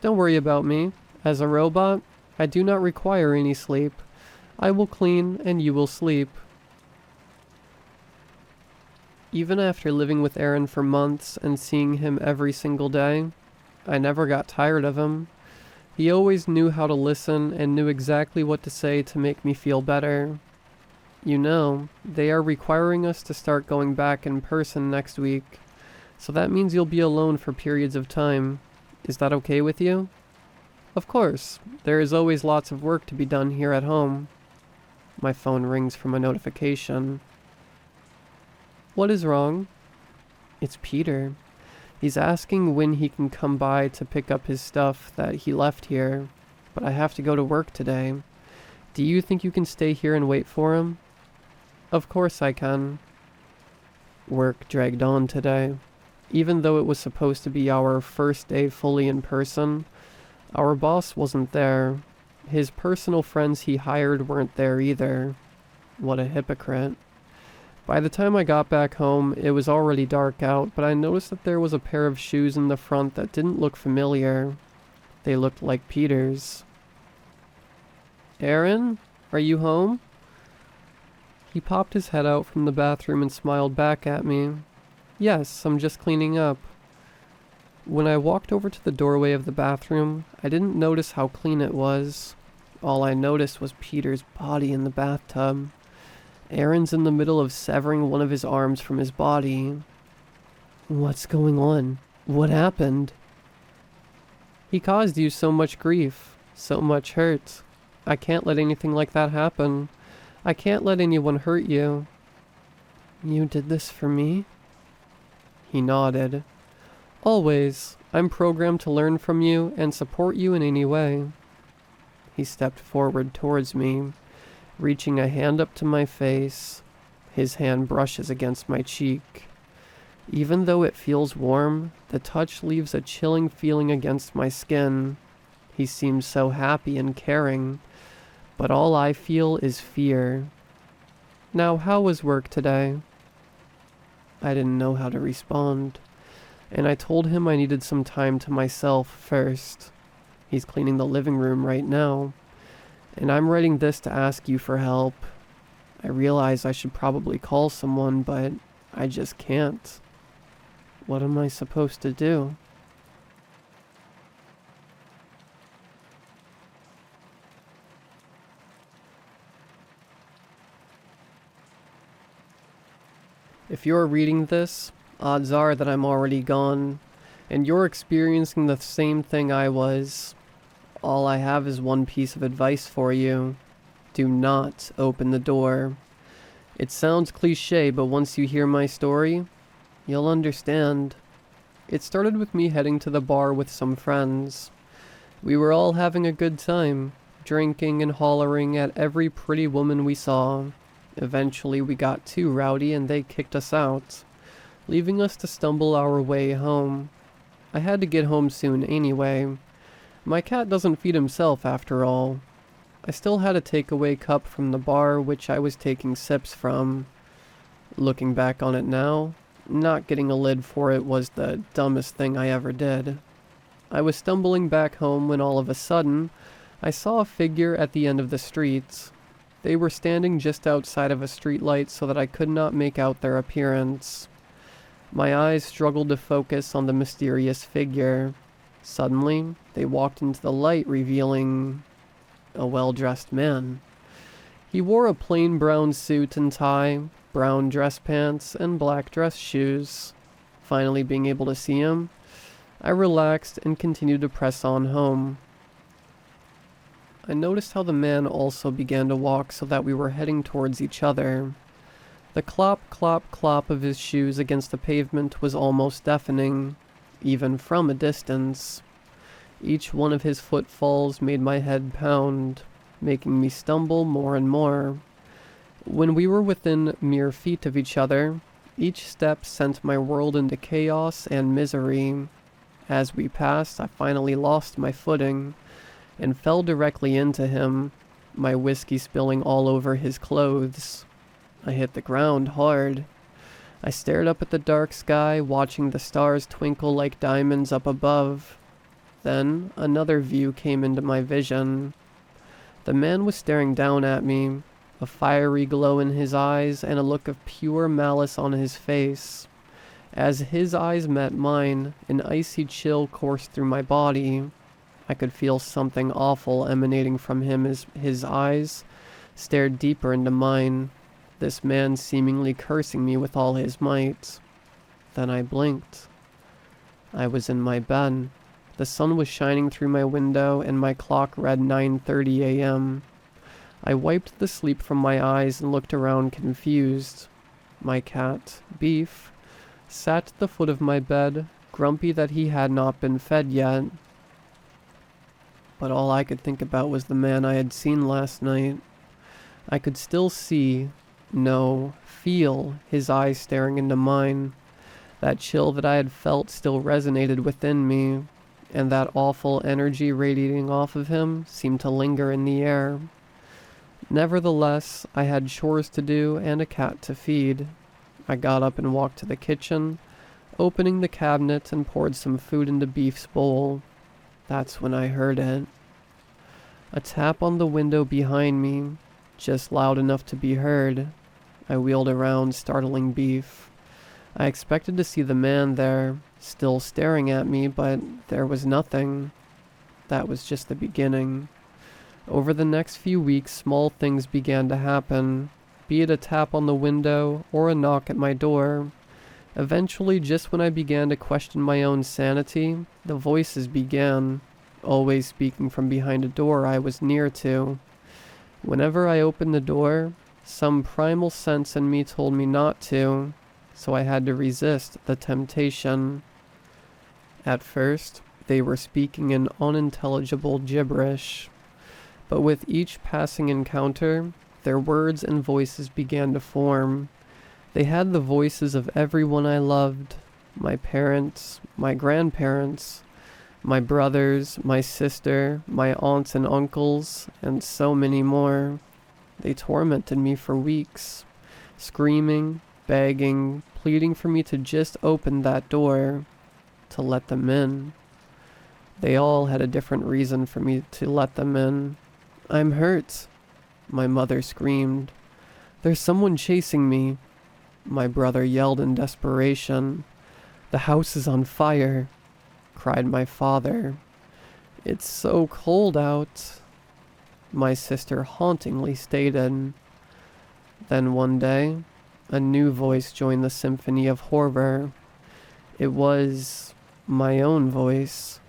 Don't worry about me. As a robot, I do not require any sleep. I will clean and you will sleep. Even after living with Aaron for months and seeing him every single day, I never got tired of him. He always knew how to listen and knew exactly what to say to make me feel better. You know, they are requiring us to start going back in person next week, so that means you'll be alone for periods of time. Is that okay with you? Of course, there is always lots of work to be done here at home. My phone rings from a notification. What is wrong? It's Peter. He's asking when he can come by to pick up his stuff that he left here, but I have to go to work today. Do you think you can stay here and wait for him? Of course I can. Work dragged on today. Even though it was supposed to be our first day fully in person, our boss wasn't there. His personal friends he hired weren't there either. What a hypocrite. By the time I got back home, it was already dark out, but I noticed that there was a pair of shoes in the front that didn't look familiar. They looked like Peter's. Aaron, are you home? He popped his head out from the bathroom and smiled back at me. Yes, I'm just cleaning up. When I walked over to the doorway of the bathroom, I didn't notice how clean it was. All I noticed was Peter's body in the bathtub. Aaron's in the middle of severing one of his arms from his body. What's going on? What happened? He caused you so much grief, so much hurt. I can't let anything like that happen. I can't let anyone hurt you. You did this for me? He nodded. Always. I'm programmed to learn from you and support you in any way. He stepped forward towards me, reaching a hand up to my face. His hand brushes against my cheek. Even though it feels warm, the touch leaves a chilling feeling against my skin. He seems so happy and caring, but all I feel is fear. "Now, how was work today?" I didn't know how to respond, and I told him I needed some time to myself first. He's cleaning the living room right now, and I'm writing this to ask you for help. I realize I should probably call someone, but I just can't. What am I supposed to do? If you're reading this, odds are that I'm already gone, and you're experiencing the same thing I was. All I have is one piece of advice for you. Do not open the door. It sounds cliche, but once you hear my story, you'll understand. It started with me heading to the bar with some friends. We were all having a good time, drinking and hollering at every pretty woman we saw. Eventually we got too rowdy and they kicked us out, leaving us to stumble our way home. I had to get home soon anyway. My cat doesn't feed himself after all. I still had a takeaway cup from the bar which I was taking sips from. Looking back on it now, not getting a lid for it was the dumbest thing I ever did. I was stumbling back home when all of a sudden, I saw a figure at the end of the street. They were standing just outside of a streetlight so that I could not make out their appearance. My eyes struggled to focus on the mysterious figure. Suddenly, they walked into the light, revealing a well-dressed man. He wore a plain brown suit and tie, brown dress pants, and black dress shoes. Finally being able to see him, I relaxed and continued to press on home. I noticed how the man also began to walk so that we were heading towards each other. The clop, clop, clop of his shoes against the pavement was almost deafening, even from a distance. Each one of his footfalls made my head pound, making me stumble more and more. When we were within mere feet of each other, each step sent my world into chaos and misery. As we passed, I finally lost my footing and fell directly into him, my whiskey spilling all over his clothes. I hit the ground hard. I stared up at the dark sky, watching the stars twinkle like diamonds up above. Then another view came into my vision. The man was staring down at me, a fiery glow in his eyes and a look of pure malice on his face. As his eyes met mine, an icy chill coursed through my body. I could feel something awful emanating from him as his eyes stared deeper into mine, this man seemingly cursing me with all his might. Then I blinked. I was in my bed. The sun was shining through my window and my clock read 9:30 a.m. I wiped the sleep from my eyes and looked around confused. My cat, Beef, sat at the foot of my bed, grumpy that he had not been fed yet. But all I could think about was the man I had seen last night. I could still see, no, feel his eyes staring into mine. That chill that I had felt still resonated within me, and that awful energy radiating off of him seemed to linger in the air. Nevertheless, I had chores to do and a cat to feed. I got up and walked to the kitchen, opening the cabinet and poured some food into Beef's bowl. That's when I heard it. A tap on the window behind me, just loud enough to be heard. I wheeled around, startling Beef. I expected to see the man there, still staring at me, but there was nothing. That was just the beginning. Over the next few weeks, small things began to happen, be it a tap on the window or a knock at my door. Eventually, just when I began to question my own sanity, the voices began, always speaking from behind a door I was near to. Whenever I opened the door, some primal sense in me told me not to, so I had to resist the temptation. At first, they were speaking in unintelligible gibberish, but with each passing encounter, their words and voices began to form. They had the voices of everyone I loved, my parents, my grandparents, my brothers, my sister, my aunts and uncles, and so many more. They tormented me for weeks. screaming, begging, pleading for me to just open that door, to let them in. They all had a different reason for me to let them in. "I'm hurt," my mother screamed. "There's someone chasing me," my brother yelled in desperation. "The house is on fire," cried my father. "It's so cold out," my sister hauntingly stated. Then one day, a new voice joined the symphony of horror. It was my own voice.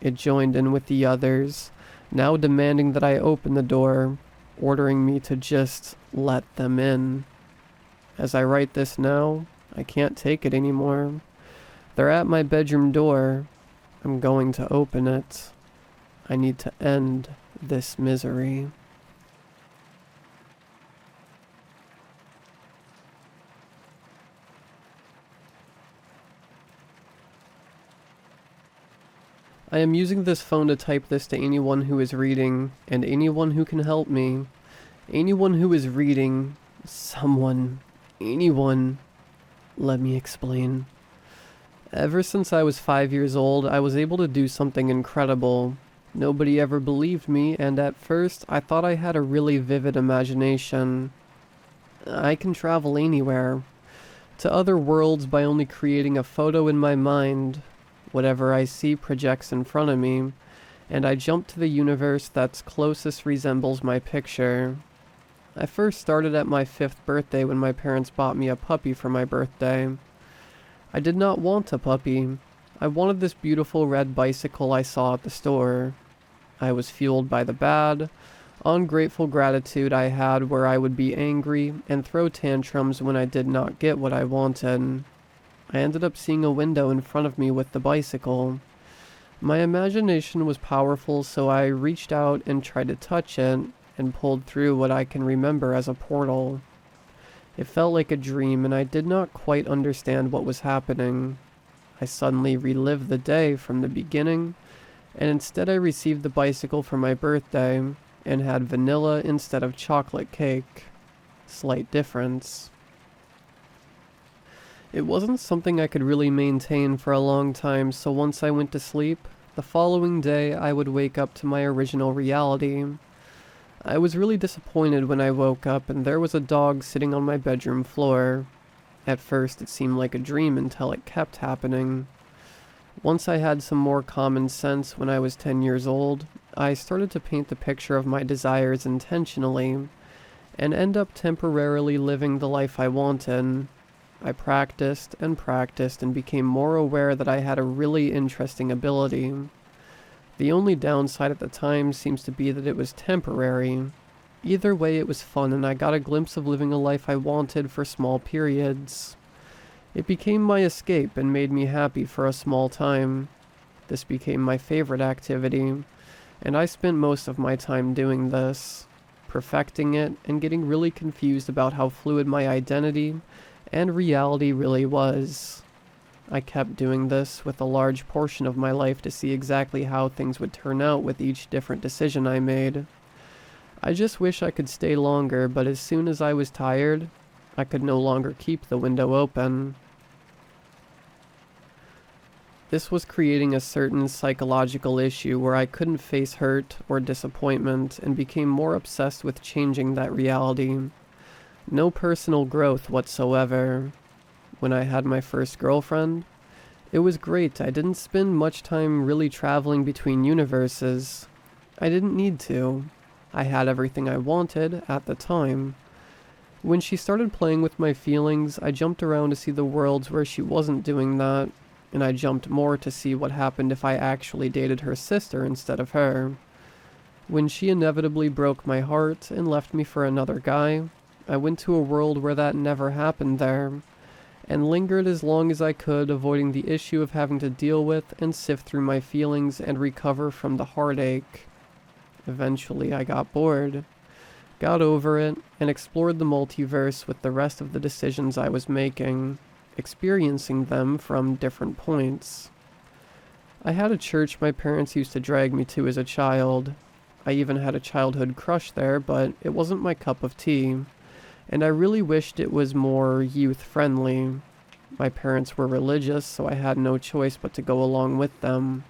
It joined in with the others, now demanding that I open the door, ordering me to just let them in. As I write this now, I can't take it anymore. They're at my bedroom door. I'm going to open it. I need to end this misery. I am using this phone to type this to anyone who is reading, and anyone who can help me. Anyone who is reading, someone, anyone. Let me explain. Ever since I was 5 years old, I was able to do something incredible. Nobody ever believed me, and at first, I thought I had a really vivid imagination. I can travel anywhere, to other worlds by only creating a photo in my mind. Whatever I see projects in front of me, and I jump to the universe that's closest resembles my picture. I first started at my 5th birthday when my parents bought me a puppy for my birthday. I did not want a puppy. I wanted this beautiful red bicycle I saw at the store. I was fueled by the bad, ungrateful gratitude I had where I would be angry and throw tantrums when I did not get what I wanted. I ended up seeing a window in front of me with the bicycle. My imagination was powerful, so I reached out and tried to touch it and pulled through what I can remember as a portal. It felt like a dream, and I did not quite understand what was happening. I suddenly relived the day from the beginning, and instead I received the bicycle for my birthday and had vanilla instead of chocolate cake. Slight difference. It wasn't something I could really maintain for a long time, so once I went to sleep, the following day I would wake up to my original reality. I was really disappointed when I woke up and there was a dog sitting on my bedroom floor. At first it seemed like a dream until it kept happening. Once I had some more common sense when I was 10 years old, I started to paint the picture of my desires intentionally and end up temporarily living the life I wanted. I practiced and became more aware that I had a really interesting ability. The only downside at the time seems to be that it was temporary. Either way, it was fun and I got a glimpse of living a life I wanted for small periods. It became my escape and made me happy for a small time. This became my favorite activity, and I spent most of my time doing this, perfecting it and getting really confused about how fluid my identity and reality really was. I kept doing this with a large portion of my life to see exactly how things would turn out with each different decision I made. I just wish I could stay longer, but as soon as I was tired, I could no longer keep the window open. This was creating a certain psychological issue where I couldn't face hurt or disappointment and became more obsessed with changing that reality. No personal growth whatsoever. When I had my first girlfriend, it was great. I didn't spend much time really traveling between universes. I didn't need to. I had everything I wanted at the time. When she started playing with my feelings, I jumped around to see the worlds where she wasn't doing that, and I jumped more to see what happened if I actually dated her sister instead of her. When she inevitably broke my heart and left me for another guy, I went to a world where that never happened there, and lingered as long as I could, avoiding the issue of having to deal with and sift through my feelings and recover from the heartache. Eventually I got bored, got over it, and explored the multiverse with the rest of the decisions I was making, experiencing them from different points. I had a church my parents used to drag me to as a child. I even had a childhood crush there, but it wasn't my cup of tea. and I really wished it was more youth-friendly. My parents were religious, so I had no choice but to go along with them.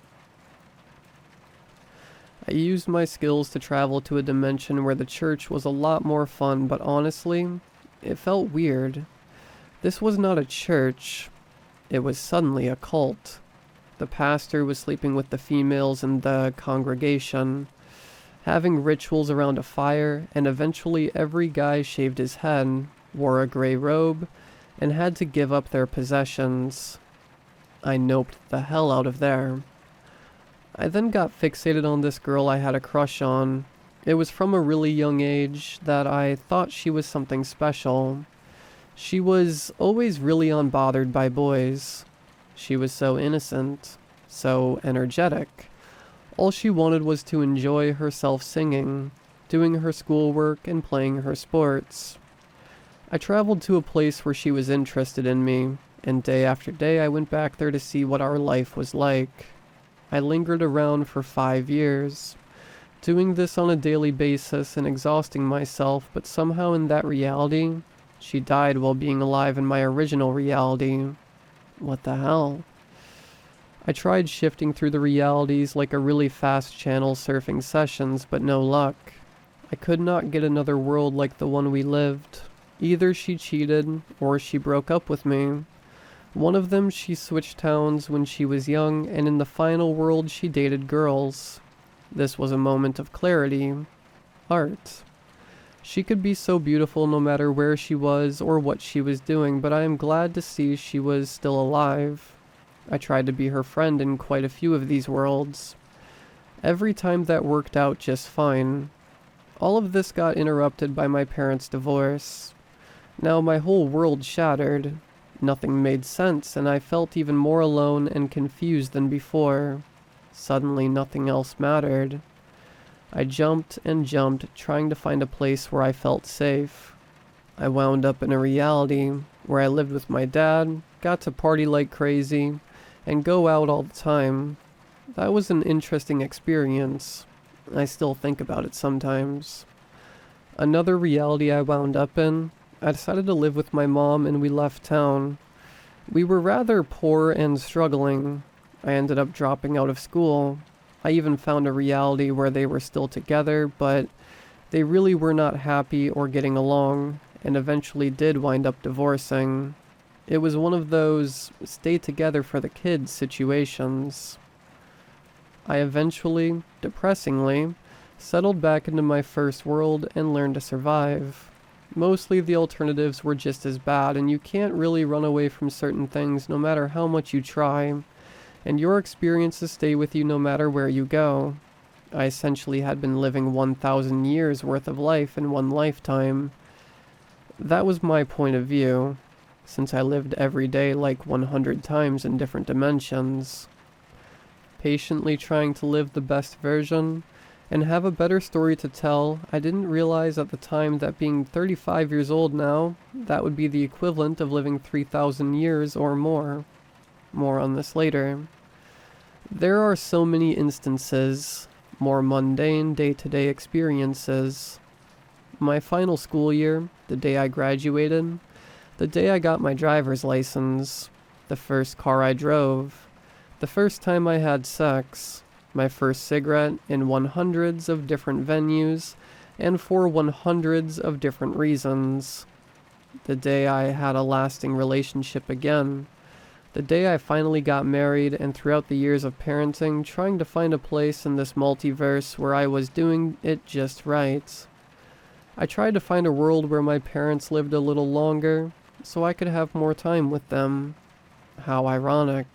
I used my skills to travel to a dimension where the church was a lot more fun, but honestly, it felt weird. This was not a church. It was suddenly a cult. The pastor was sleeping with the females in the congregation, having rituals around a fire, and eventually every guy shaved his head, wore a gray robe, and had to give up their possessions. I noped the hell out of there. I then got fixated on this girl I had a crush on. It was from a really young age that I thought she was something special. She was always really unbothered by boys. She was so innocent, so energetic. All she wanted was to enjoy herself singing, doing her schoolwork, and playing her sports. I traveled to a place where she was interested in me, and day after day I went back there to see what our life was like. I lingered around for 5 years, doing this on a daily basis and exhausting myself, but somehow in that reality, she died while being alive in my original reality. What the hell? I tried shifting through the realities like a really fast channel surfing sessions, but no luck. I could not get another world like the one we lived. Either she cheated, or she broke up with me. One of them, she switched towns when she was young, and in the final world she dated girls. This was a moment of clarity. Art. She could be so beautiful no matter where she was or what she was doing, but I am glad to see she was still alive. I tried to be her friend in quite a few of these worlds. Every time that worked out just fine. All of this got interrupted by my parents' divorce. Now my whole world shattered. Nothing made sense, and I felt even more alone and confused than before. Suddenly nothing else mattered. I jumped and jumped, trying to find a place where I felt safe. I wound up in a reality where I lived with my dad, got to party like crazy, and go out all the time. That was an interesting experience. I still think about it sometimes. Another reality I wound up in, I decided to live with my mom and we left town. We were rather poor and struggling. I ended up dropping out of school. I even found a reality where they were still together, but they really were not happy or getting along, and eventually did wind up divorcing. It was one of those stay together for the kids situations. I eventually, depressingly, settled back into my first world and learned to survive. Mostly the alternatives were just as bad, and you can't really run away from certain things no matter how much you try, and your experiences stay with you no matter where you go. I essentially had been living 1,000 years worth of life in one lifetime. That was my point of view, since I lived every day like 100 times in different dimensions. Patiently trying to live the best version, and have a better story to tell, I didn't realize at the time that being 35 years old now, that would be the equivalent of living 3,000 years or more. More on this later. There are so many instances, more mundane day-to-day experiences. My final school year, the day I graduated, the day I got my driver's license, the first car I drove, the first time I had sex, my first cigarette in 100s of different venues, and for 100s of different reasons. The day I had a lasting relationship again. The day I finally got married, and throughout the years of parenting, trying to find a place in this multiverse where I was doing it just right. I tried to find a world where my parents lived a little longer, so I could have more time with them. How ironic.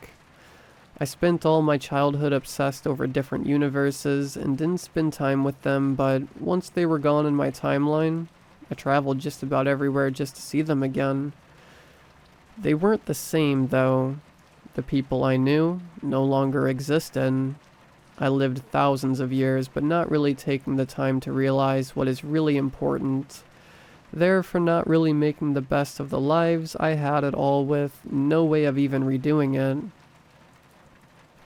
I spent all my childhood obsessed over different universes and didn't spend time with them, but once they were gone in my timeline, I traveled just about everywhere just to see them again. They weren't the same, though. The people I knew no longer existed. I lived thousands of years, but not really taking the time to realize what is really important. Therefore, not really making the best of the lives I had at all, with no way of even redoing it.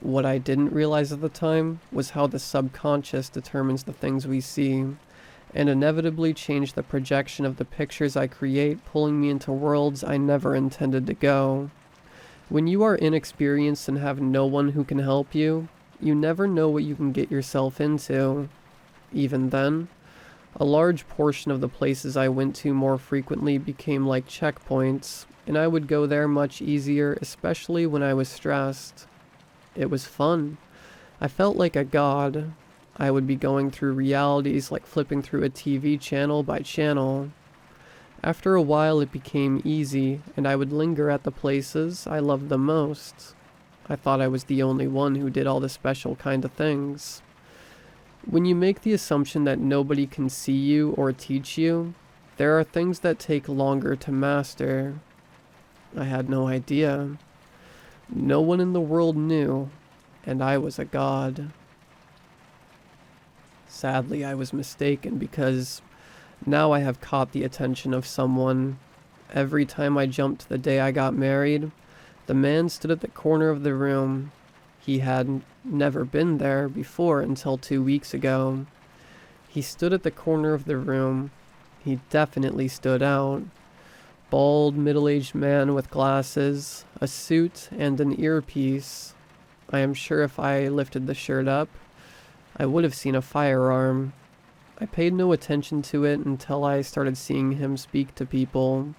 What I didn't realize at the time was how the subconscious determines the things we see, and inevitably change the projection of the pictures I create, pulling me into worlds I never intended to go. When you are inexperienced and have no one who can help you, you never know what you can get yourself into. Even then, a large portion of the places I went to more frequently became like checkpoints, and I would go there much easier, especially when I was stressed. It was fun. I felt like a god. I would be going through realities like flipping through a TV channel by channel. After a while it became easy, and I would linger at the places I loved the most. I thought I was the only one who did all the special kind of things. When you make the assumption that nobody can see you or teach you, there are things that take longer to master. I had no idea. No one in the world knew, and I was a god. Sadly, I was mistaken because now I have caught the attention of someone. Every time I jumped to the day I got married, the man stood at the corner of the room. He had never been there before until 2 weeks ago. He stood at the corner of the room. He definitely stood out. Bald, middle-aged man with glasses, a suit, and an earpiece. I am sure if I lifted the shirt up, I would have seen a firearm. I paid no attention to it until I started seeing him speak to people.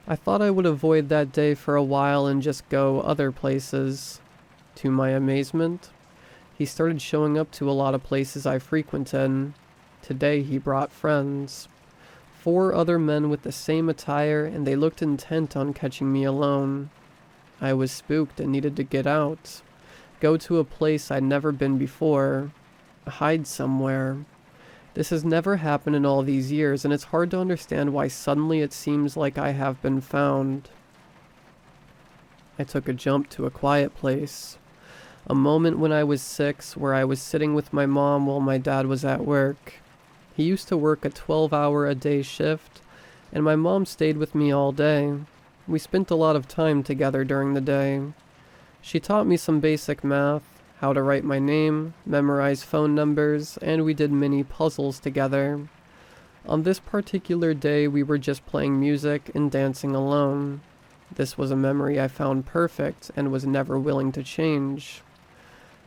I thought I would avoid that day for a while and just go other places. To my amazement, he started showing up to a lot of places I frequented. Today he brought friends. 4 other men with the same attire, and they looked intent on catching me alone. I was spooked and needed to get out. Go to a place I'd never been before. Hide somewhere. This has never happened in all these years, and it's hard to understand why suddenly it seems like I have been found. I took a jump to a quiet place. A moment when I was 6, where I was sitting with my mom while my dad was at work. He used to work a 12-hour-a-day shift, and my mom stayed with me all day. We spent a lot of time together during the day. She taught me some basic math, how to write my name, memorize phone numbers, and we did mini puzzles together. On this particular day, we were just playing music and dancing alone. This was a memory I found perfect and was never willing to change.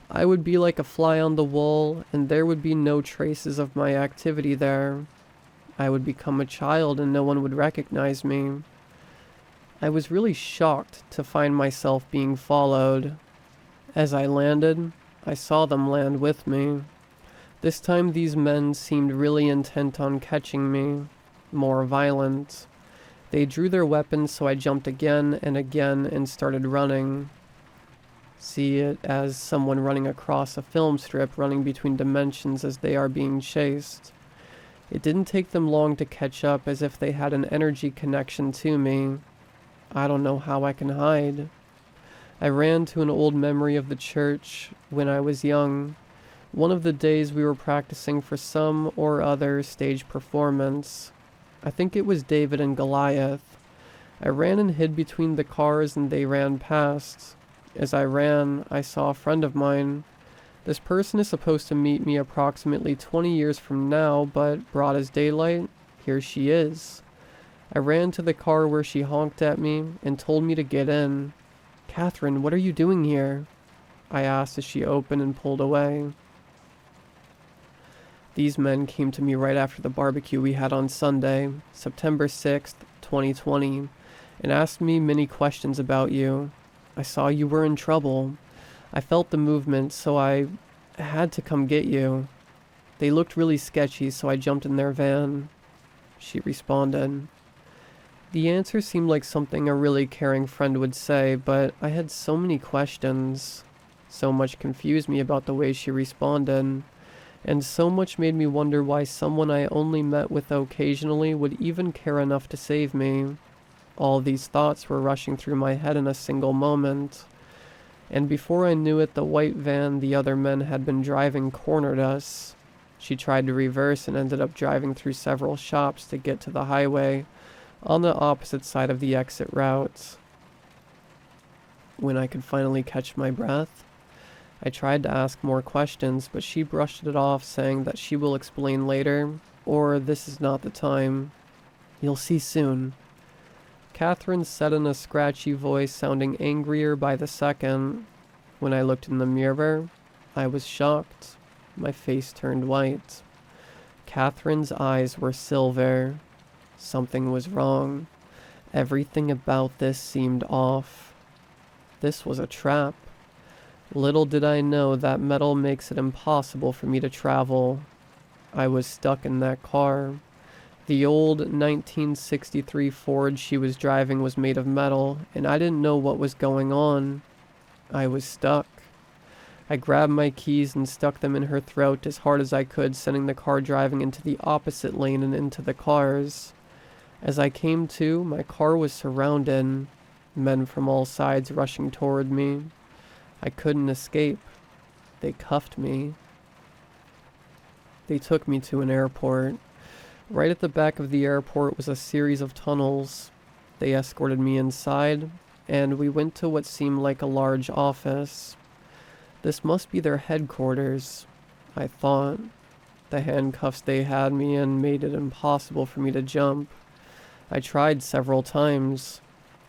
I would be like a fly on the wall, and there would be no traces of my activity there. I would become a child and no one would recognize me. I was really shocked to find myself being followed. As I landed, I saw them land with me. This time these men seemed really intent on catching me, more violent. They drew their weapons, so I jumped again and started running. See it as someone running across a film strip, running between dimensions as they are being chased. It didn't take them long to catch up, as if they had an energy connection to me. I don't know how I can hide. I ran to an old memory of the church when I was young. One of the days we were practicing for some or other stage performance. I think it was David and Goliath. I ran and hid between the cars and they ran past. As I ran, I saw a friend of mine. This person is supposed to meet me approximately 20 years from now, but broad as daylight, here she is. I ran to the car where she honked at me and told me to get in. "Catherine, what are you doing here?" I asked as she opened and pulled away. These men came to me right after the barbecue we had on Sunday, September 6th, 2020, and asked me many questions about you. I saw you were in trouble. I felt the movement, so I had to come get you. They looked really sketchy, so I jumped in their van. She responded. The answer seemed like something a really caring friend would say, but I had so many questions. So much confused me about the way she responded, and so much made me wonder why someone I only met with occasionally would even care enough to save me. All these thoughts were rushing through my head in a single moment. And before I knew it, the white van the other men had been driving cornered us. She tried to reverse and ended up driving through several shops to get to the highway on the opposite side of the exit route. When I could finally catch my breath, I tried to ask more questions, but she brushed it off, saying that she will explain later, or this is not the time. You'll see soon. Catherine said in a scratchy voice, sounding angrier by the second. When I looked in the mirror, I was shocked. My face turned white. Catherine's eyes were silver. Something was wrong. Everything about this seemed off. This was a trap. Little did I know that metal makes it impossible for me to travel. I was stuck in that car. The old 1963 Ford she was driving was made of metal, and I didn't know what was going on. I was stuck. I grabbed my keys and stuck them in her throat as hard as I could, sending the car driving into the opposite lane and into the cars. As I came to, my car was surrounded, men from all sides rushing toward me. I couldn't escape. They cuffed me. They took me to an airport. Right at the back of the airport was a series of tunnels. They escorted me inside, and we went to what seemed like a large office. This must be their headquarters, I thought. The handcuffs they had me in made it impossible for me to jump. I tried several times.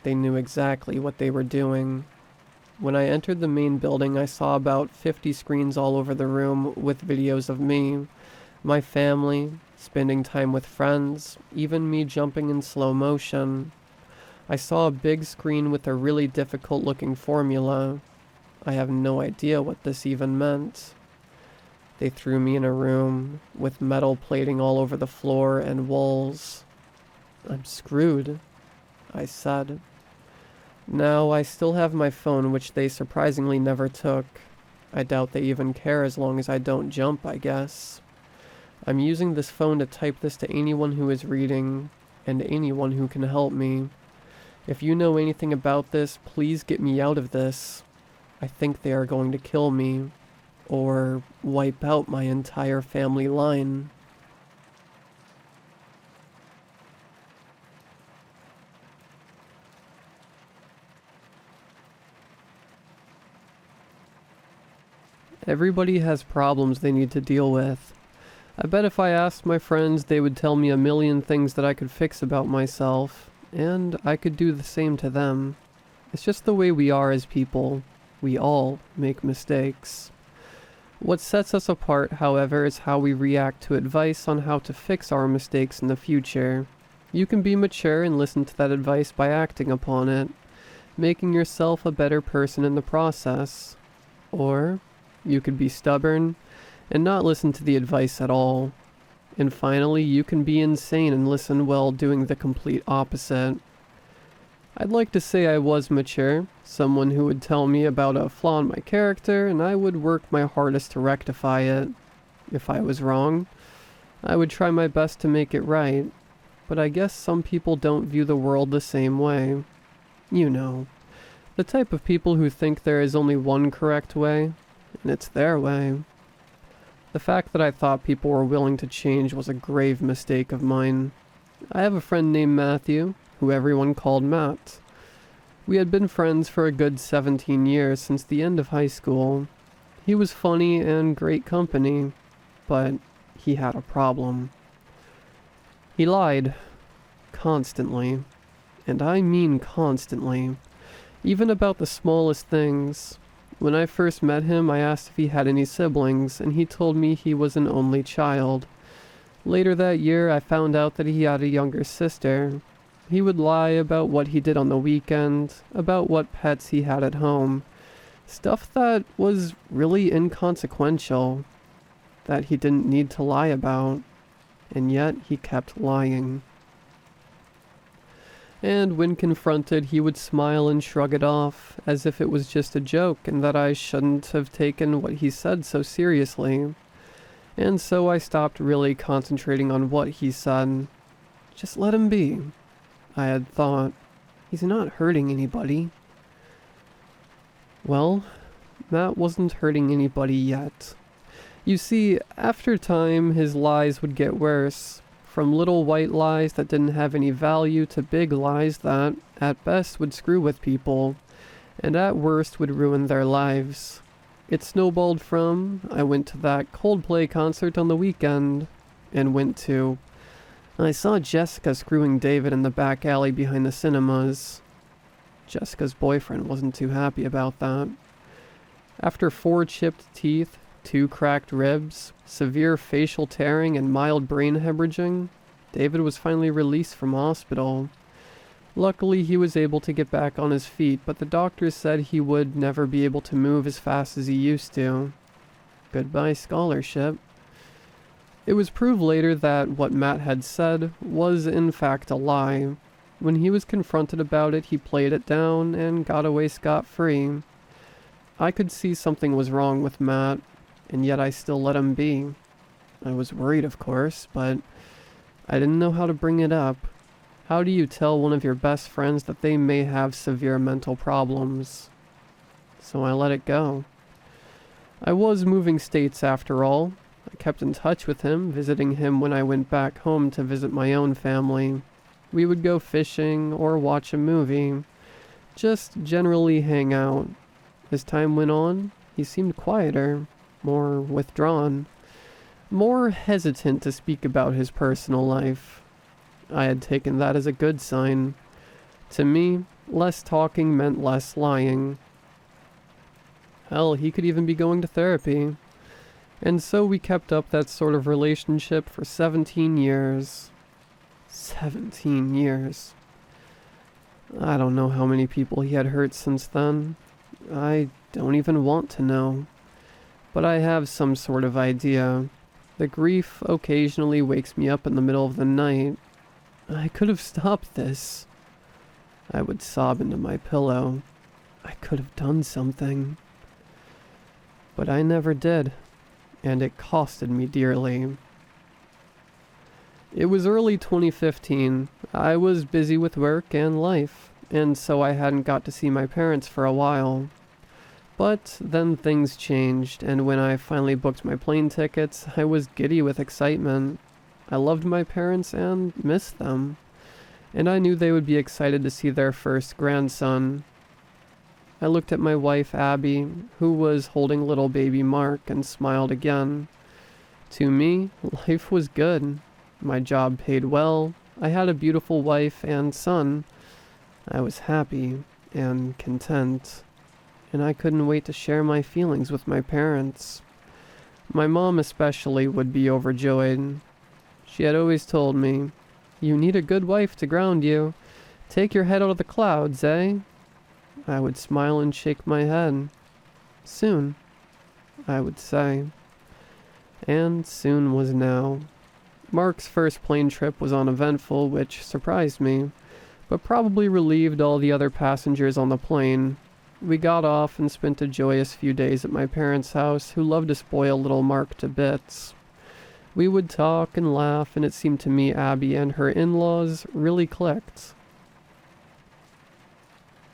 They knew exactly what they were doing. When I entered the main building, I saw about 50 screens all over the room with videos of me, my family, spending time with friends, even me jumping in slow motion. I saw a big screen with a really difficult looking formula. I have no idea what this even meant. They threw me in a room with metal plating all over the floor and walls. I'm screwed, I said. Now I still have my phone, which they surprisingly never took. I doubt they even care as long as I don't jump, I guess. I'm using this phone to type this to anyone who is reading, and anyone who can help me. If you know anything about this, please get me out of this. I think they are going to kill me, or wipe out my entire family line. Everybody has problems they need to deal with. I bet if I asked my friends, they would tell me a million things that I could fix about myself, and I could do the same to them. It's just the way we are as people. We all make mistakes. What sets us apart, however, is how we react to advice on how to fix our mistakes in the future. You can be mature and listen to that advice by acting upon it, making yourself a better person in the process. Or you could be stubborn and not listen to the advice at all. And finally, you can be insane and listen while doing the complete opposite. I'd like to say I was mature, someone who would tell me about a flaw in my character, and I would work my hardest to rectify it. If I was wrong, I would try my best to make it right, but I guess some people don't view the world the same way. You know, the type of people who think there is only one correct way, and it's their way. The fact that I thought people were willing to change was a grave mistake of mine. I have a friend named Matthew, who everyone called Matt. We had been friends for a good 17 years since the end of high school. He was funny and great company, but he had a problem. He lied. Constantly. And I mean constantly. Even about the smallest things. When I first met him, I asked if he had any siblings, and he told me he was an only child. Later that year, I found out that he had a younger sister. He would lie about what he did on the weekend, about what pets he had at home. Stuff that was really inconsequential, that he didn't need to lie about, and yet he kept lying. And when confronted, he would smile and shrug it off, as if it was just a joke and that I shouldn't have taken what he said so seriously. And so I stopped really concentrating on what he said. Just let him be, I had thought. He's not hurting anybody. Well, Matt wasn't hurting anybody yet. You see, after time, his lies would get worse. From little white lies that didn't have any value to big lies that, at best, would screw with people, and at worst would ruin their lives. It snowballed from, I went to that Coldplay concert on the weekend, and I saw Jessica screwing David in the back alley behind the cinemas. Jessica's boyfriend wasn't too happy about that. After 4 chipped teeth, 2 cracked ribs, severe facial tearing, and mild brain hemorrhaging, David was finally released from hospital. Luckily, he was able to get back on his feet, but the doctors said he would never be able to move as fast as he used to. Goodbye scholarship. It was proved later that what Matt had said was in fact a lie. When he was confronted about it, he played it down and got away scot-free. I could see something was wrong with Matt, and yet I still let him be. I was worried, of course, but I didn't know how to bring it up. How do you tell one of your best friends that they may have severe mental problems? So I let it go. I was moving states after all. I kept in touch with him, visiting him when I went back home to visit my own family. We would go fishing or watch a movie. Just generally hang out. As time went on, he seemed quieter, more withdrawn, more hesitant to speak about his personal life. I had taken that as a good sign. To me, less talking meant less lying. Hell, he could even be going to therapy. And so we kept up that sort of relationship for 17 years. 17 years. I don't know how many people he had hurt since then. I don't even want to know. But I have some sort of idea. The grief occasionally wakes me up in the middle of the night. I could have stopped this. I would sob into my pillow. I could have done something. But I never did, and it costed me dearly. It was early 2015. I was busy with work and life, and so I hadn't got to see my parents for a while. But then things changed, and when I finally booked my plane tickets, I was giddy with excitement. I loved my parents and missed them, and I knew they would be excited to see their first grandson. I looked at my wife, Abby, who was holding little baby Mark, and smiled again. To me, life was good. My job paid well. I had a beautiful wife and son. I was happy and content, and I couldn't wait to share my feelings with my parents. My mom especially would be overjoyed. She had always told me, "You need a good wife to ground you. Take your head out of the clouds, eh?" I would smile and shake my head. "Soon," I would say. And soon was now. Mark's first plane trip was uneventful, which surprised me, but probably relieved all the other passengers on the plane. We got off and spent a joyous few days at my parents' house, who loved to spoil little Mark to bits. We would talk and laugh, and it seemed to me Abby and her in-laws really clicked.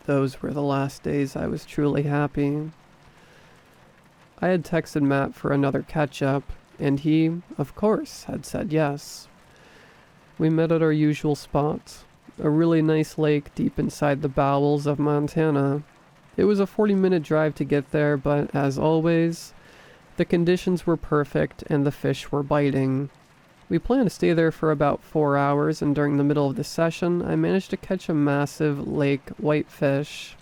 Those were the last days I was truly happy. I had texted Matt for another catch-up, and he, of course, had said yes. We met at our usual spot, a really nice lake deep inside the bowels of Montana. It was a 40-minute drive to get there, but as always, the conditions were perfect and the fish were biting. We planned to stay there for about 4 hours, and during the middle of the session, I managed to catch a massive lake whitefish.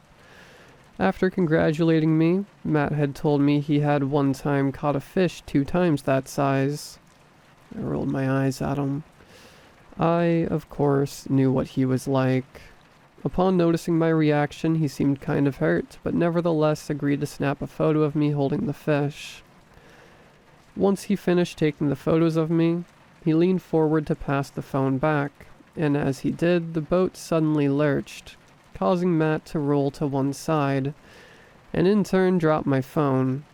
After congratulating me, Matt had told me he had one time caught a fish 2 times that size. I rolled my eyes at him. I, of course, knew what he was like. Upon noticing my reaction, he seemed kind of hurt, but nevertheless agreed to snap a photo of me holding the fish. Once he finished taking the photos of me, he leaned forward to pass the phone back, and as he did, the boat suddenly lurched, causing Matt to roll to one side, and in turn drop my phone.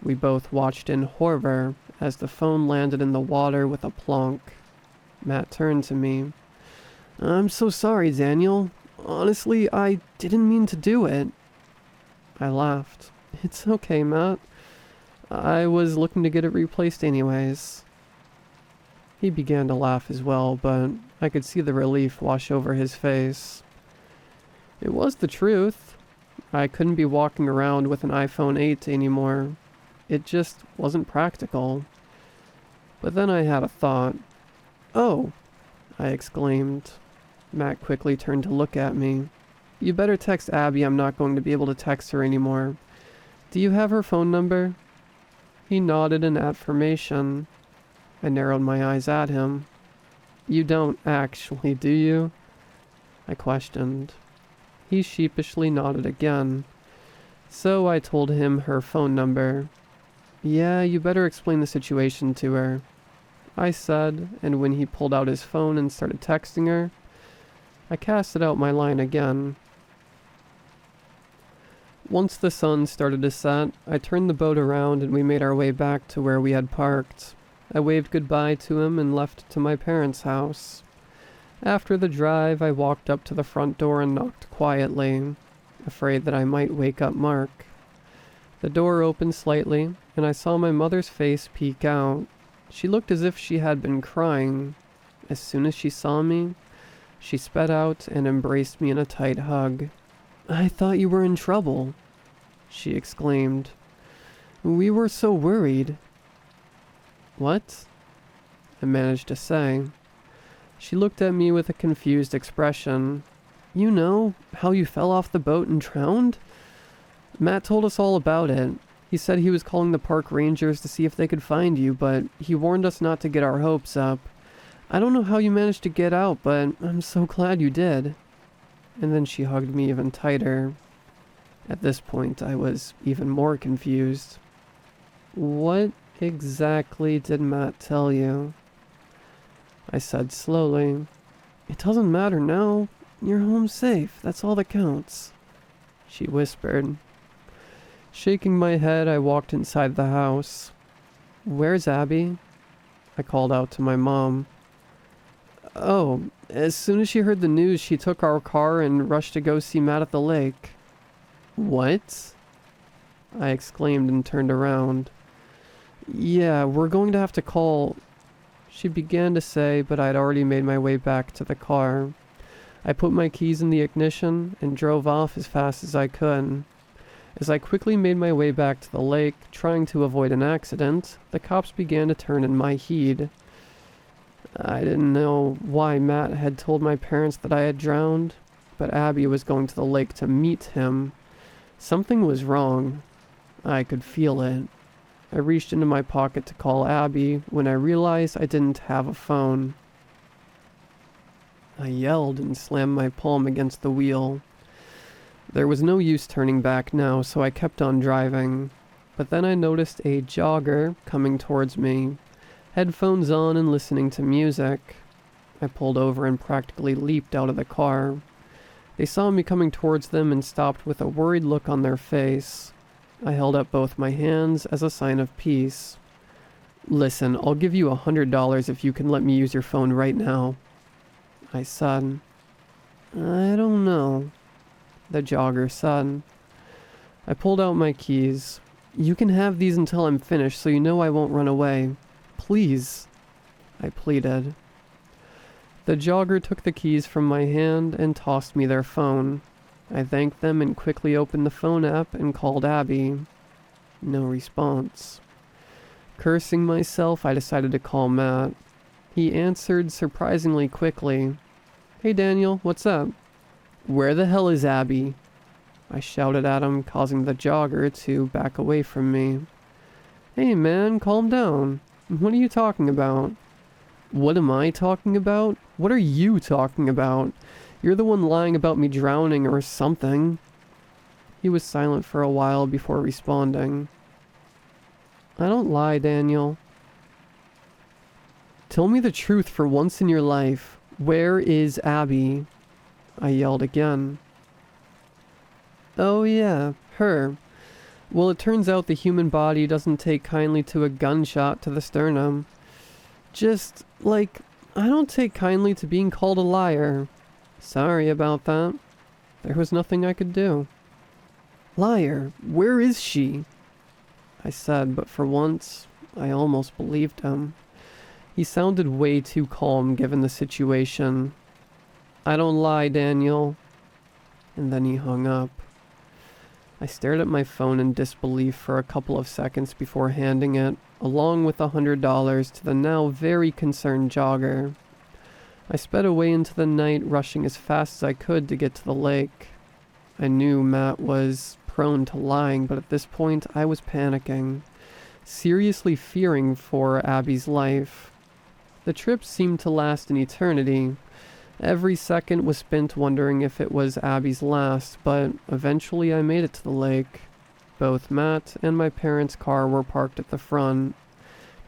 We both watched in horror as the phone landed in the water with a plonk. Matt turned to me. "I'm so sorry, Daniel. Honestly, I didn't mean to do it." I laughed. "It's okay, Matt. I was looking to get it replaced anyways." He began to laugh as well, but I could see the relief wash over his face. It was the truth. I couldn't be walking around with an iPhone 8 anymore, It just wasn't practical. But then I had a thought. "Oh," I exclaimed. Matt quickly turned to look at me. "You better text Abby. I'm not going to be able to text her anymore. Do you have her phone number?" He nodded in affirmation. I narrowed my eyes at him. "You don't actually, do you?" I questioned. He sheepishly nodded again. So I told him her phone number. "Yeah, you better explain the situation to her," I said, and when he pulled out his phone and started texting her, I casted out my line again. Once the sun started to set, I turned the boat around and we made our way back to where we had parked. I waved goodbye to him and left to my parents' house. After the drive, I walked up to the front door and knocked quietly, afraid that I might wake up Mark. The door opened slightly, and I saw my mother's face peek out. She looked as if she had been crying. As soon as she saw me, she sped out and embraced me in a tight hug. "I thought you were in trouble," she exclaimed. "We were so worried." "What?" I managed to say. She looked at me with a confused expression. "You know, how you fell off the boat and drowned? Matt told us all about it. He said he was calling the park rangers to see if they could find you, but he warned us not to get our hopes up. I don't know how you managed to get out, but I'm so glad you did." And then she hugged me even tighter. At this point, I was even more confused. "What exactly did Matt tell you?" I said slowly. "It doesn't matter now. You're home safe. That's all that counts," she whispered. Shaking my head, I walked inside the house. "Where's Abby?" I called out to my mom. "Oh, as soon as she heard the news, she took our car and rushed to go see Matt at the lake." "What?" I exclaimed and turned around. "Yeah, we're going to have to call," she began to say, but I had already made my way back to the car. I put my keys in the ignition and drove off as fast as I could. As I quickly made my way back to the lake, trying to avoid an accident, the cops began to turn in my heed. I didn't know why Matt had told my parents that I had drowned, but Abby was going to the lake to meet him. Something was wrong. I could feel it. I reached into my pocket to call Abby when I realized I didn't have a phone. I yelled and slammed my palm against the wheel. There was no use turning back now, so I kept on driving. But then I noticed a jogger coming towards me, headphones on and listening to music. I pulled over and practically leaped out of the car. They saw me coming towards them and stopped with a worried look on their face. I held up both my hands as a sign of peace. "Listen, I'll give you $100 if you can let me use your phone right now," I said. "I don't know," the jogger said. I pulled out my keys. "You can have these until I'm finished, so you know I won't run away. Please," I pleaded. The jogger took the keys from my hand and tossed me their phone. I thanked them and quickly opened the phone app and called Abby. No response. Cursing myself, I decided to call Matt. He answered surprisingly quickly. "Hey Daniel, what's up?" "Where the hell is Abby?" I shouted at him, causing the jogger to back away from me. "Hey man, calm down. What are you talking about?" "What am I talking about? What are you talking about? You're the one lying about me drowning or something." He was silent for a while before responding. "I don't lie, Daniel." "Tell me the truth for once in your life. Where is Abby?" I yelled again. "Oh yeah, her. Well, it turns out the human body doesn't take kindly to a gunshot to the sternum. Just, like, I don't take kindly to being called a liar. Sorry about that. There was nothing I could do." "Liar, where is she?" I said, but for once, I almost believed him. He sounded way too calm given the situation. "I don't lie, Daniel." And then he hung up. I stared at my phone in disbelief for a couple of seconds before handing it, along with $100, to the now very concerned jogger. I sped away into the night, rushing as fast as I could to get to the lake. I knew Matt was prone to lying, but at this point I was panicking, seriously fearing for Abby's life. The trip seemed to last an eternity. Every second was spent wondering if it was Abby's last, but eventually I made it to the lake. Both Matt and my parents' car were parked at the front,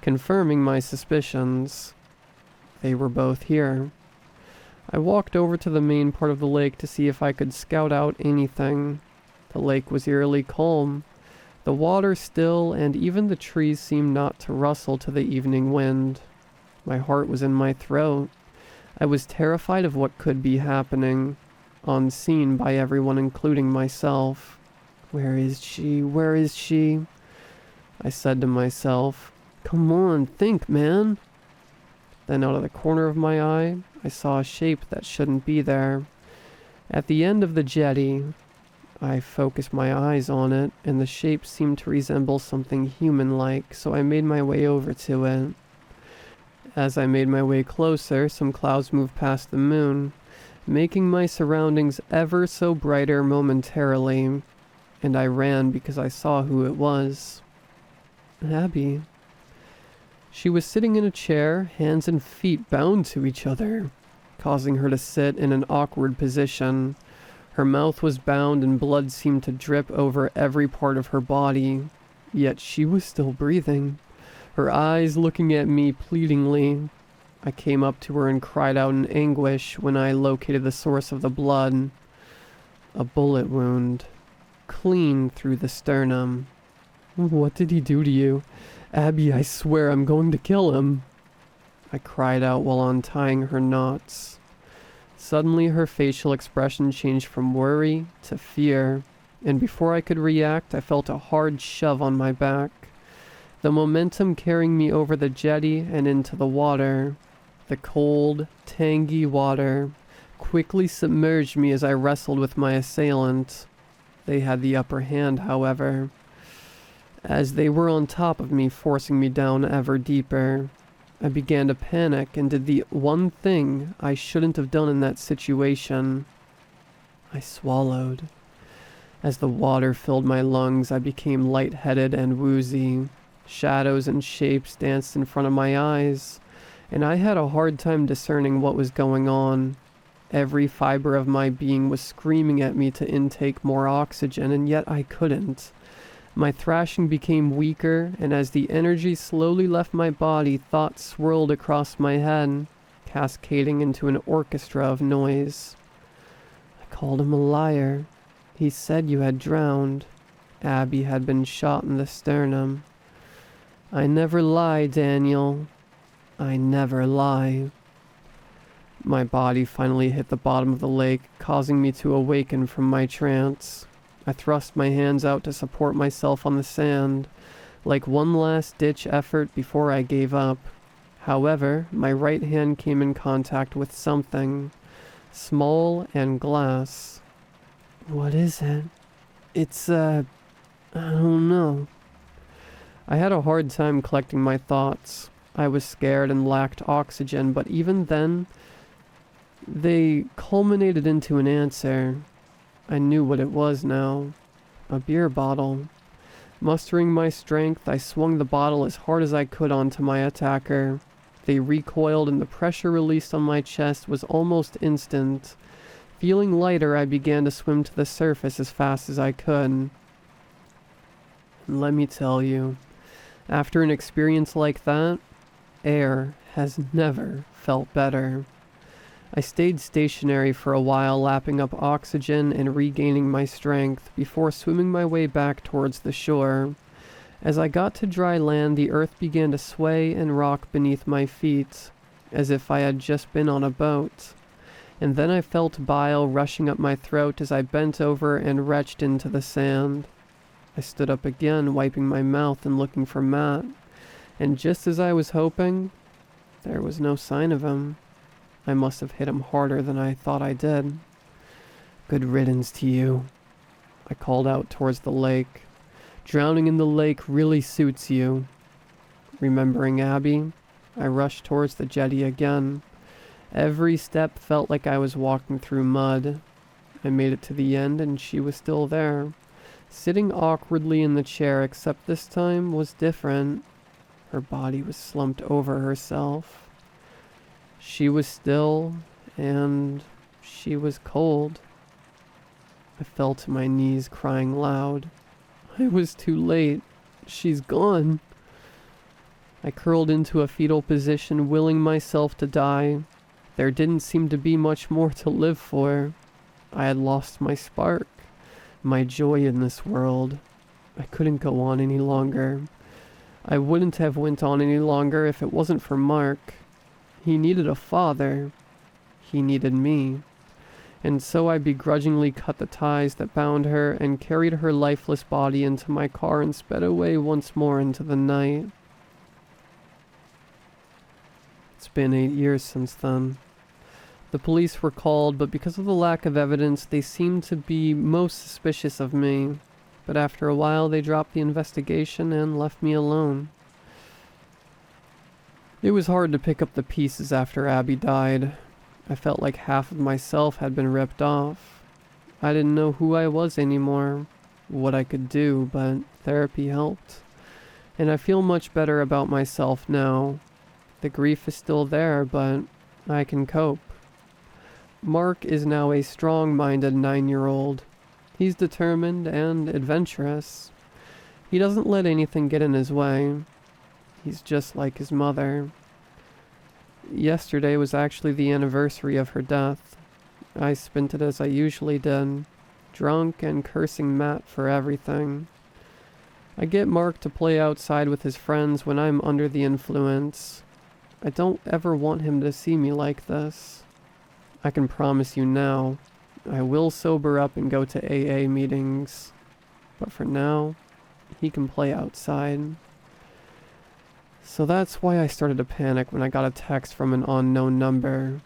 confirming my suspicions. They were both here. I walked over to the main part of the lake to see if I could scout out anything. The lake was eerily calm, the water still, and even the trees seemed not to rustle to the evening wind. My heart was in my throat. I was terrified of what could be happening, unseen by everyone, including myself. Where is she? Where is she? I said to myself. Come on, think, man. Then out of the corner of my eye, I saw a shape that shouldn't be there. At the end of the jetty, I focused my eyes on it, and the shape seemed to resemble something human-like, so I made my way over to it. As I made my way closer, some clouds moved past the moon, making my surroundings ever so brighter momentarily, and I ran because I saw who it was. Abby. She was sitting in a chair, hands and feet bound to each other, causing her to sit in an awkward position. Her mouth was bound and blood seemed to drip over every part of her body, yet she was still breathing, her eyes looking at me pleadingly. I came up to her and cried out in anguish when I located the source of the blood. A bullet wound, clean through the sternum. What did he do to you? Abby, I swear I'm going to kill him. I cried out while untying her knots. Suddenly her facial expression changed from worry to fear, and before I could react, I felt a hard shove on my back. The momentum carrying me over the jetty and into the water. The cold, tangy water quickly submerged me as I wrestled with my assailant. They had the upper hand, however, as they were on top of me, forcing me down ever deeper. I began to panic and did the one thing I shouldn't have done in that situation. I swallowed. As the water filled my lungs, I became lightheaded and woozy. Shadows and shapes danced in front of my eyes, and I had a hard time discerning what was going on. Every fiber of my being was screaming at me to intake more oxygen, and yet I couldn't. My thrashing became weaker, and as the energy slowly left my body, thoughts swirled across my head, cascading into an orchestra of noise. I called him a liar. He said you had drowned. Abby had been shot in the sternum. I never lie, Daniel. I never lie. My body finally hit the bottom of the lake, causing me to awaken from my trance. I thrust my hands out to support myself on the sand, like one last-ditch effort before I gave up. However, my right hand came in contact with something, small and glass. What is it? It's, I don't know. I had a hard time collecting my thoughts. I was scared and lacked oxygen, but even then, they culminated into an answer. I knew what it was now. A beer bottle. Mustering my strength, I swung the bottle as hard as I could onto my attacker. They recoiled and the pressure released on my chest was almost instant. Feeling lighter, I began to swim to the surface as fast as I could. And let me tell you, after an experience like that, air has never felt better. I stayed stationary for a while, lapping up oxygen and regaining my strength before swimming my way back towards the shore. As I got to dry land, the earth began to sway and rock beneath my feet, as if I had just been on a boat. And then I felt bile rushing up my throat as I bent over and retched into the sand. I stood up again, wiping my mouth and looking for Matt, and just as I was hoping, there was no sign of him. I must have hit him harder than I thought I did. Good riddance to you. I called out towards the lake. Drowning in the lake really suits you. Remembering Abby, I rushed towards the jetty again. Every step felt like I was walking through mud. I made it to the end and she was still there, sitting awkwardly in the chair, except this time was different. Her body was slumped over herself. She was still, and she was cold. I fell to my knees, crying loud. I was too late. She's gone. I curled into a fetal position, willing myself to die. There didn't seem to be much more to live for. I had lost my spark, my joy in this world. I couldn't go on any longer. I wouldn't have went on any longer if it wasn't for Mark. He needed a father. He needed me. And so I begrudgingly cut the ties that bound her and carried her lifeless body into my car and sped away once more into the night. It's been 8 years since then. The police were called, but because of the lack of evidence, they seemed to be most suspicious of me. But after a while, they dropped the investigation and left me alone. It was hard to pick up the pieces after Abby died. I felt like half of myself had been ripped off. I didn't know who I was anymore, what I could do, but therapy helped. And I feel much better about myself now. The grief is still there, but I can cope. Mark is now a strong-minded 9-year-old. He's determined and adventurous. He doesn't let anything get in his way. He's just like his mother. Yesterday was actually the anniversary of her death. I spent it as I usually did, drunk and cursing Matt for everything. I get Mark to play outside with his friends when I'm under the influence. I don't ever want him to see me like this. I can promise you now, I will sober up and go to AA meetings. But for now, he can play outside. So that's why I started to panic when I got a text from an unknown number.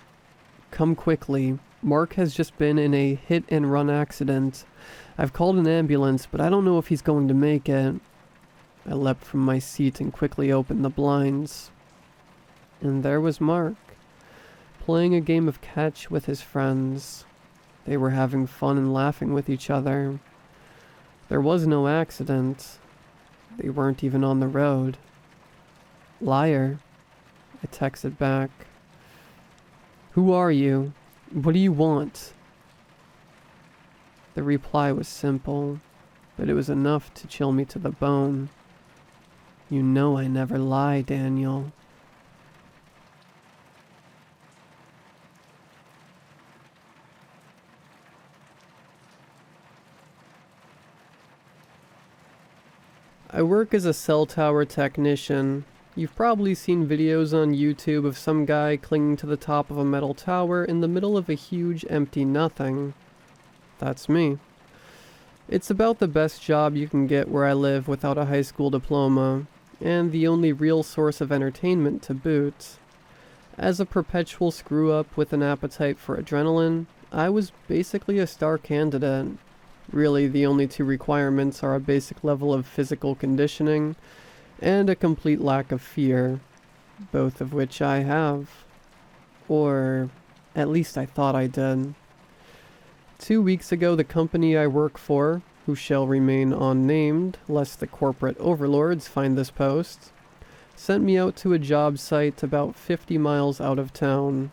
Come quickly. Mark has just been in a hit-and-run accident. I've called an ambulance, but I don't know if he's going to make it. I leapt from my seat and quickly opened the blinds. And there was Mark, playing a game of catch with his friends. They were having fun and laughing with each other. There was no accident. They weren't even on the road. Liar, I texted back. Who are you? What do you want? The reply was simple, but it was enough to chill me to the bone. You know I never lie, Daniel. I work as a cell tower technician. You've probably seen videos on YouTube of some guy clinging to the top of a metal tower in the middle of a huge empty nothing. That's me. It's about the best job you can get where I live without a high school diploma, and the only real source of entertainment to boot. As a perpetual screw-up with an appetite for adrenaline, I was basically a star candidate. Really, the only two requirements are a basic level of physical conditioning and a complete lack of fear, both of which I have. Or at least I thought I did. 2 weeks ago, the company I work for, who shall remain unnamed lest the corporate overlords find this post, sent me out to a job site about 50 miles out of town.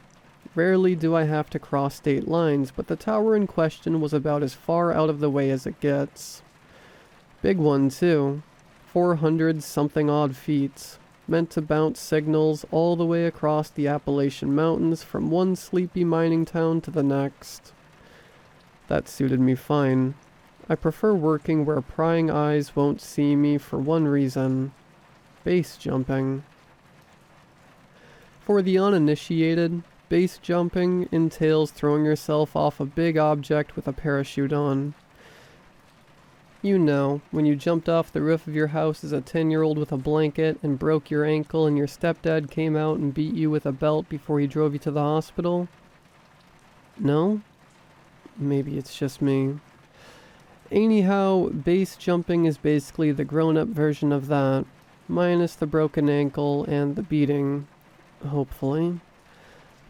Rarely do I have to cross state lines, but the tower in question was about as far out of the way as it gets. Big one, too. 400-something odd feet, meant to bounce signals all the way across the Appalachian Mountains from one sleepy mining town to the next. That suited me fine. I prefer working where prying eyes won't see me for one reason: base jumping. For the uninitiated, base jumping entails throwing yourself off a big object with a parachute on. You know, when you jumped off the roof of your house as a 10-year-old with a blanket and broke your ankle and your stepdad came out and beat you with a belt before he drove you to the hospital? No? Maybe it's just me. Anyhow, base jumping is basically the grown-up version of that, minus the broken ankle and the beating, hopefully.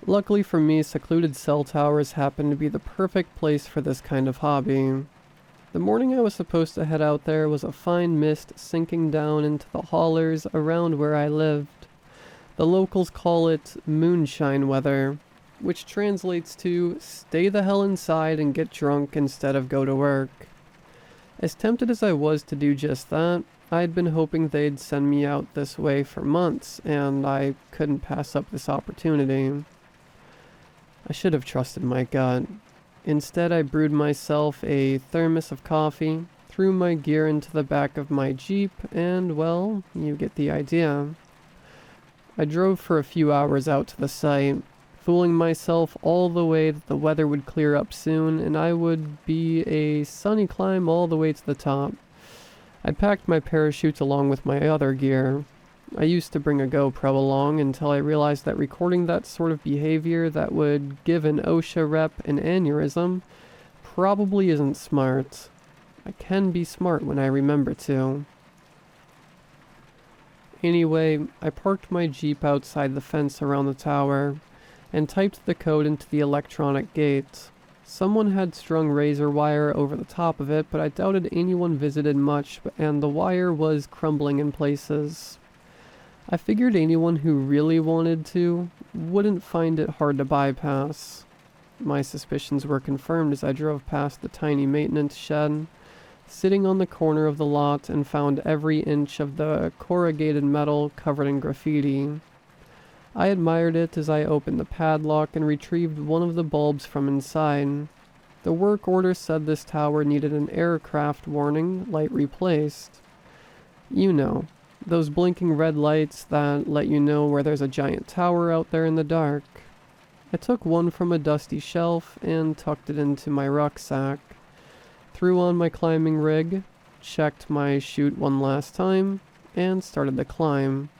Luckily for me, secluded cell towers happen to be the perfect place for this kind of hobby. The morning I was supposed to head out there was a fine mist sinking down into the hollers around where I lived. The locals call it moonshine weather, which translates to stay the hell inside and get drunk instead of go to work. As tempted as I was to do just that, I'd been hoping they'd send me out this way for months, and I couldn't pass up this opportunity. I should have trusted my gut. Instead, I brewed myself a thermos of coffee, threw my gear into the back of my Jeep, and, well, you get the idea. I drove for a few hours out to the site, fooling myself all the way that the weather would clear up soon and I would be a sunny climb all the way to the top. I'd packed my parachutes along with my other gear. I used to bring a GoPro along until I realized that recording that sort of behavior that would give an OSHA rep an aneurysm probably isn't smart. I can be smart when I remember to. Anyway, I parked my Jeep outside the fence around the tower and typed the code into the electronic gate. Someone had strung razor wire over the top of it, but I doubted anyone visited much, and the wire was crumbling in places. I figured anyone who really wanted to wouldn't find it hard to bypass. My suspicions were confirmed as I drove past the tiny maintenance shed, sitting on the corner of the lot, and found every inch of the corrugated metal covered in graffiti. I admired it as I opened the padlock and retrieved one of the bulbs from inside. The work order said this tower needed an aircraft warning light replaced. You know, those blinking red lights that let you know where there's a giant tower out there in the dark. I took one from a dusty shelf and tucked it into my rucksack. Threw on my climbing rig, checked my chute one last time, and started the climb.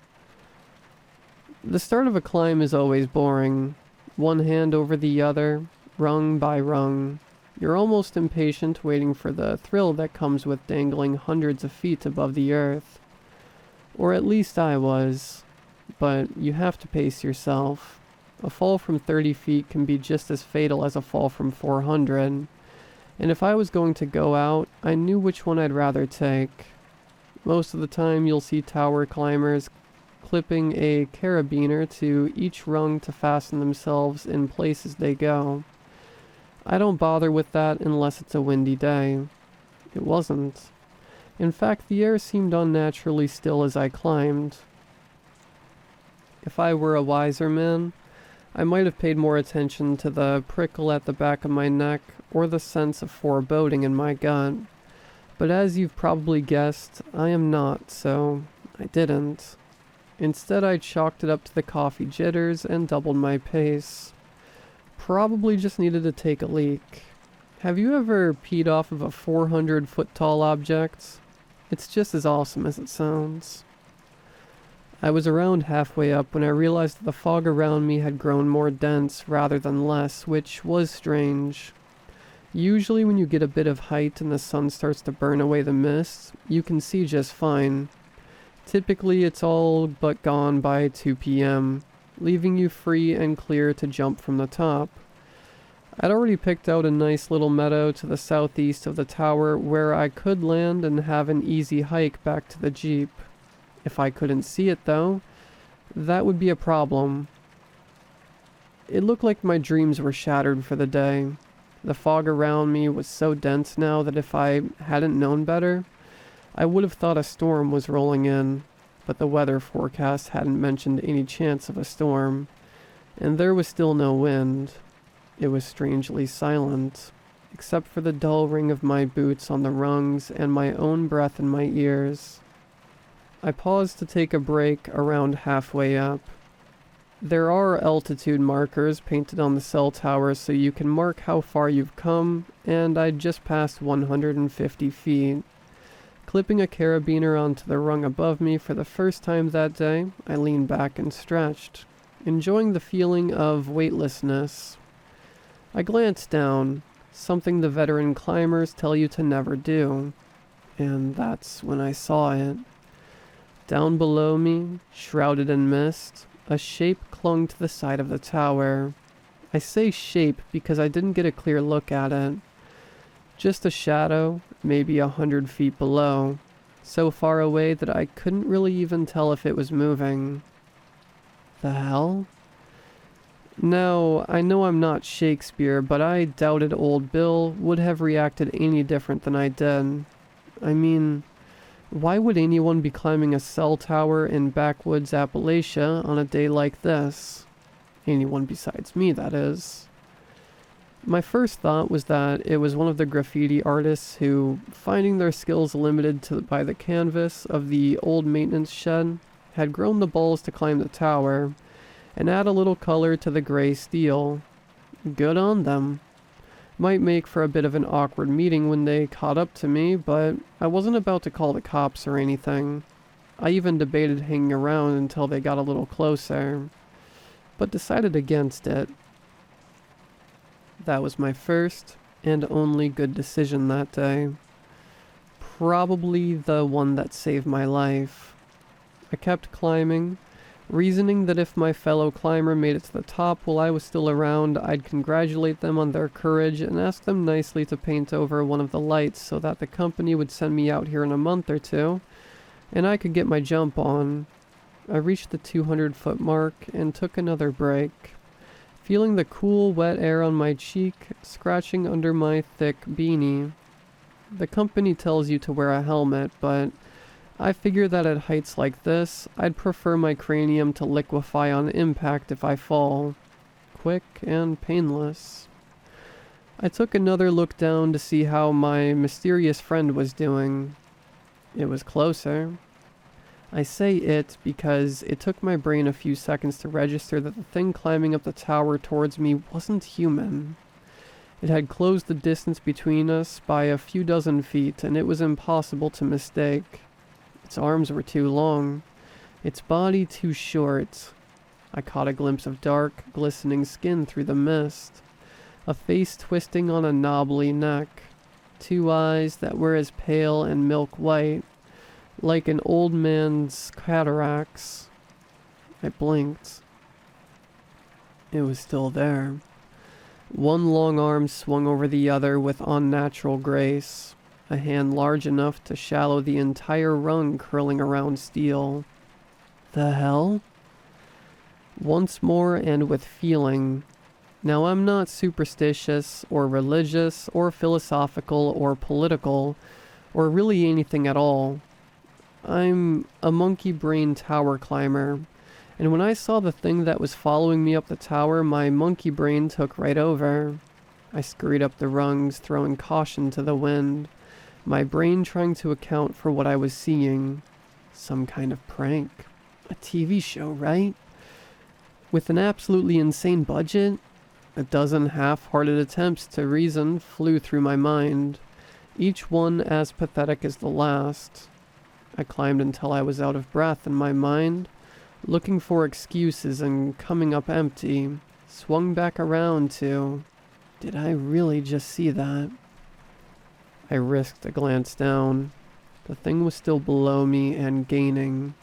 The start of a climb is always boring. One hand over the other, rung by rung. You're almost impatient waiting for the thrill that comes with dangling hundreds of feet above the earth. Or at least I was. But you have to pace yourself. A fall from 30 feet can be just as fatal as a fall from 400. And if I was going to go out, I knew which one I'd rather take. Most of the time you'll see tower climbers clipping a carabiner to each rung to fasten themselves in place as they go. I don't bother with that unless it's a windy day. It wasn't. In fact, the air seemed unnaturally still as I climbed. If I were a wiser man, I might have paid more attention to the prickle at the back of my neck or the sense of foreboding in my gut. But as you've probably guessed, I am not, so I didn't. Instead, I chalked it up to the coffee jitters and doubled my pace. Probably just needed to take a leak. Have you ever peed off of a 400-foot tall object? It's just as awesome as it sounds. I was around halfway up when I realized that the fog around me had grown more dense rather than less, which was strange. Usually when you get a bit of height and the sun starts to burn away the mist, you can see just fine. Typically it's all but gone by 2 p.m., leaving you free and clear to jump from the top. I'd already picked out a nice little meadow to the southeast of the tower where I could land and have an easy hike back to the Jeep. If I couldn't see it though, that would be a problem. It looked like my dreams were shattered for the day. The fog around me was so dense now that if I hadn't known better, I would have thought a storm was rolling in, but the weather forecast hadn't mentioned any chance of a storm, and there was still no wind. It was strangely silent, except for the dull ring of my boots on the rungs and my own breath in my ears. I paused to take a break around halfway up. There are altitude markers painted on the cell tower so you can mark how far you've come, and I'd just passed 150 feet. Clipping a carabiner onto the rung above me for the first time that day, I leaned back and stretched, enjoying the feeling of weightlessness. I glanced down, something the veteran climbers tell you to never do. And that's when I saw it. Down below me, shrouded in mist, a shape clung to the side of the tower. I say shape because I didn't get a clear look at it. Just a shadow, maybe 100 feet below, so far away that I couldn't really even tell if it was moving. The hell? Now, I know I'm not Shakespeare, but I doubted old Bill would have reacted any different than I did. I mean, why would anyone be climbing a cell tower in backwoods Appalachia on a day like this? Anyone besides me, that is. My first thought was that it was one of the graffiti artists who, finding their skills limited by the canvas of the old maintenance shed, had grown the balls to climb the tower and add a little color to the gray steel. Good on them. Might make for a bit of an awkward meeting when they caught up to me, but I wasn't about to call the cops or anything. I even debated hanging around until they got a little closer, but decided against it. That was my first and only good decision that day. Probably the one that saved my life. I kept climbing, reasoning that if my fellow climber made it to the top while I was still around, I'd congratulate them on their courage and ask them nicely to paint over one of the lights so that the company would send me out here in a month or two, and I could get my jump on. I reached the 200-foot mark and took another break, feeling the cool, wet air on my cheek scratching under my thick beanie. The company tells you to wear a helmet, but I figure that at heights like this, I'd prefer my cranium to liquefy on impact if I fall. Quick and painless. I took another look down to see how my mysterious friend was doing. It was closer. I say it because it took my brain a few seconds to register that the thing climbing up the tower towards me wasn't human. It had closed the distance between us by a few dozen feet, and it was impossible to mistake. Its arms were too long, its body too short. I caught a glimpse of dark, glistening skin through the mist, a face twisting on a knobbly neck, two eyes that were as pale and milk white, like an old man's cataracts. I blinked. It was still there. One long arm swung over the other with unnatural grace, a hand large enough to shallow the entire rung curling around steel. The hell? Once more and with feeling. Now I'm not superstitious or religious or philosophical or political or really anything at all. I'm a monkey-brain tower climber, and when I saw the thing that was following me up the tower, my monkey brain took right over. I scurried up the rungs, throwing caution to the wind, my brain trying to account for what I was seeing. Some kind of prank. A TV show, right? With an absolutely insane budget? A dozen half-hearted attempts to reason flew through my mind, each one as pathetic as the last. I climbed until I was out of breath in my mind, looking for excuses and coming up empty, swung back around to, did I really just see that? I risked a glance down. The thing was still below me and gaining.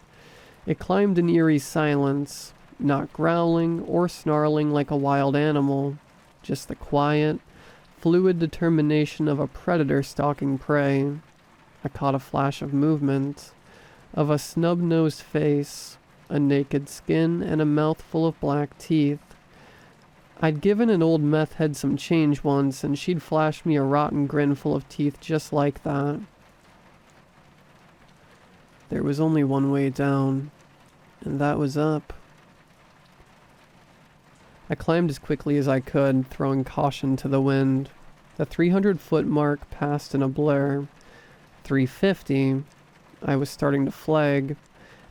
It climbed in eerie silence, not growling or snarling like a wild animal, just the quiet, fluid determination of a predator stalking prey. I caught a flash of movement, of a snub-nosed face, a naked skin, and a mouthful of black teeth. I'd given an old meth head some change once, and she'd flashed me a rotten grin full of teeth just like that. There was only one way down, and that was up. I climbed as quickly as I could, throwing caution to the wind. The 300-foot mark passed in a blur. 350. I was starting to flag,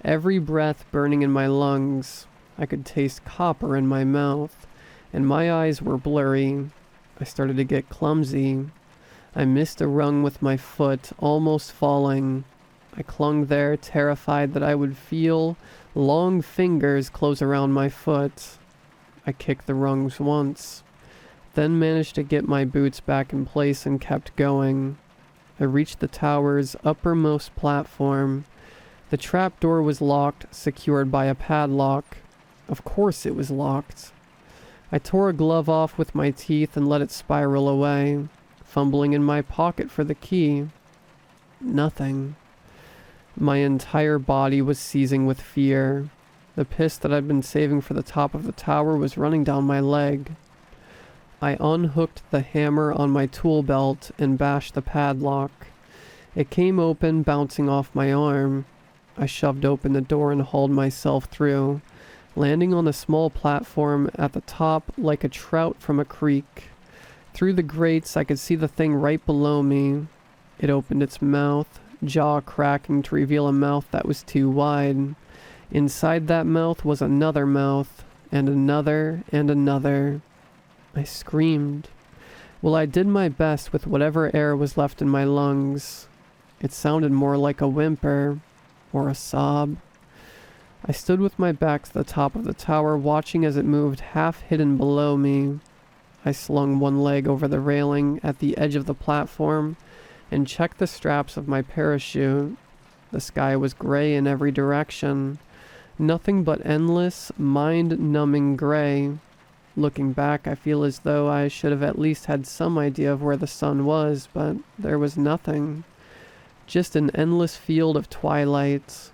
every breath burning in my lungs. I could taste copper in my mouth, and my eyes were blurry. I started to get clumsy. I missed a rung with my foot, almost falling. I clung there, terrified that I would feel long fingers close around my foot. I kicked the rungs once. then managed to get my boots back in place and kept going. I reached the tower's uppermost platform. The trapdoor was locked, secured by a padlock. Of course it was locked. I tore a glove off with my teeth and let it spiral away, fumbling in my pocket for the key. Nothing. My entire body was seizing with fear. The piss that I'd been saving for the top of the tower was running down my leg. I unhooked the hammer on my tool belt and bashed the padlock. It came open, bouncing off my arm. I shoved open the door and hauled myself through, landing on a small platform at the top like a trout from a creek. Through the grates, I could see the thing right below me. It opened its mouth, jaw cracking to reveal a mouth that was too wide. Inside that mouth was another mouth, and another, and another. I screamed. Well, I did my best with whatever air was left in my lungs. It sounded more like a whimper, or a sob. I stood with my back to the top of the tower, watching as it moved half hidden below me. I slung one leg over the railing at the edge of the platform and checked the straps of my parachute. The sky was gray in every direction. Nothing but endless, mind-numbing gray. Looking back, I feel as though I should have at least had some idea of where the sun was, but there was nothing. Just an endless field of twilight.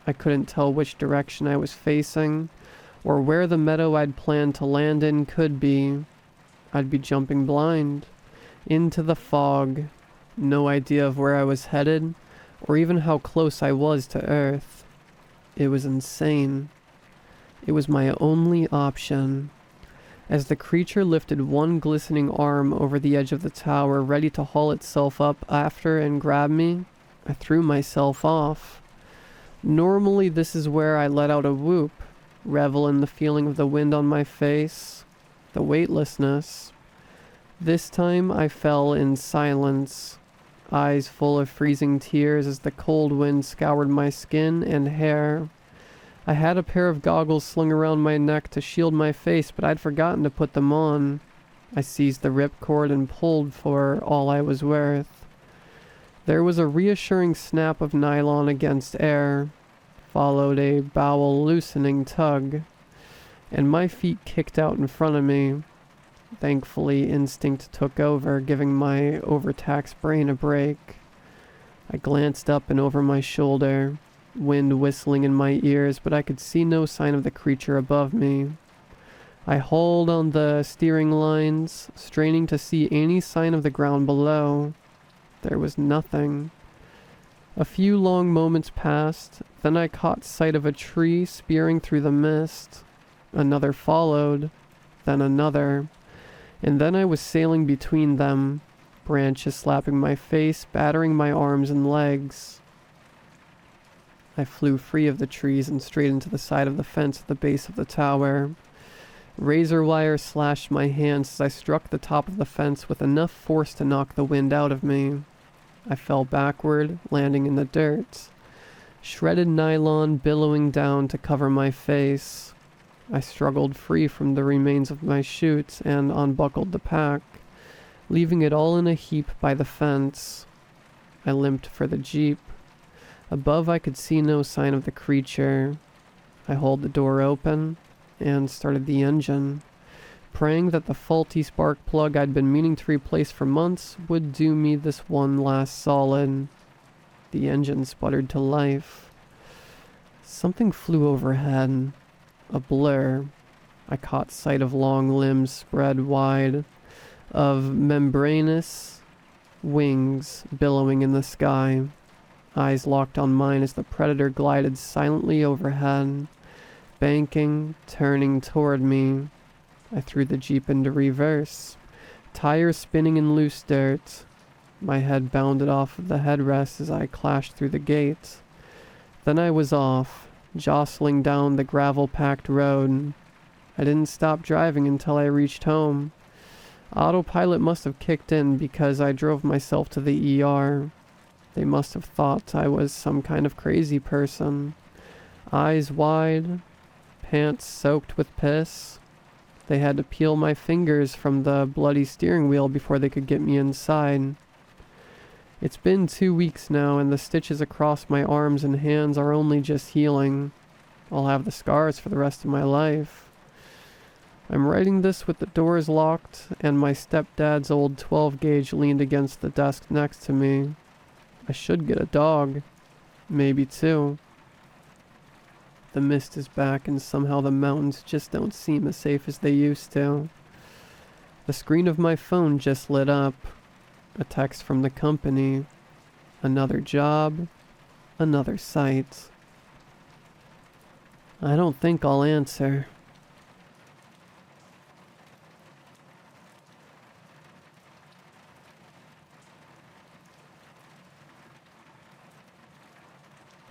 I couldn't tell which direction I was facing, or where the meadow I'd planned to land in could be. I'd be jumping blind, into the fog. No idea of where I was headed, or even how close I was to Earth. It was insane. It was my only option. As the creature lifted one glistening arm over the edge of the tower, ready to haul itself up after and grab me, I threw myself off. Normally this is where I let out a whoop, revel in the feeling of the wind on my face, the weightlessness. This time I fell in silence, eyes full of freezing tears as the cold wind scoured my skin and hair. I had a pair of goggles slung around my neck to shield my face, but I'd forgotten to put them on. I seized the ripcord and pulled for all I was worth. There was a reassuring snap of nylon against air, followed a bowel loosening tug, and my feet kicked out in front of me. Thankfully, instinct took over, giving my overtaxed brain a break. I glanced up and over my shoulder, wind whistling in my ears, but I could see no sign of the creature above me. I hauled on the steering lines, straining to see any sign of the ground below. There was nothing. A few long moments passed, then I caught sight of a tree spearing through the mist. Another followed, then another, and then I was sailing between them, branches slapping my face, battering my arms and legs. I flew free of the trees and straight into the side of the fence at the base of the tower. Razor wire slashed my hands as I struck the top of the fence with enough force to knock the wind out of me. I fell backward, landing in the dirt. Shredded nylon billowing down to cover my face. I struggled free from the remains of my chutes and unbuckled the pack, leaving it all in a heap by the fence. I limped for the jeep. Above I could see no sign of the creature. I hauled the door open and started the engine, praying that the faulty spark plug I'd been meaning to replace for months would do me this one last solid. The engine sputtered to life. Something flew overhead. A blur. I caught sight of long limbs spread wide, of membranous wings billowing in the sky. Eyes locked on mine as the predator glided silently overhead, banking, turning toward me. I threw the jeep into reverse, tires spinning in loose dirt. My head bounded off of the headrest as I clashed through the gate. Then I was off, jostling down the gravel-packed road. I didn't stop driving until I reached home. Autopilot must have kicked in because I drove myself to the ER. They must have thought I was some kind of crazy person. Eyes wide, pants soaked with piss. They had to peel my fingers from the bloody steering wheel before they could get me inside. It's been 2 weeks now, and the stitches across my arms and hands are only just healing. I'll have the scars for the rest of my life. I'm writing this with the doors locked, and my stepdad's old 12-gauge leaned against the desk next to me. I should get a dog. Maybe 2. The mist is back, and somehow the mountains just don't seem as safe as they used to. The screen of my phone just lit up. A text from the company. Another job. Another site. I don't think I'll answer.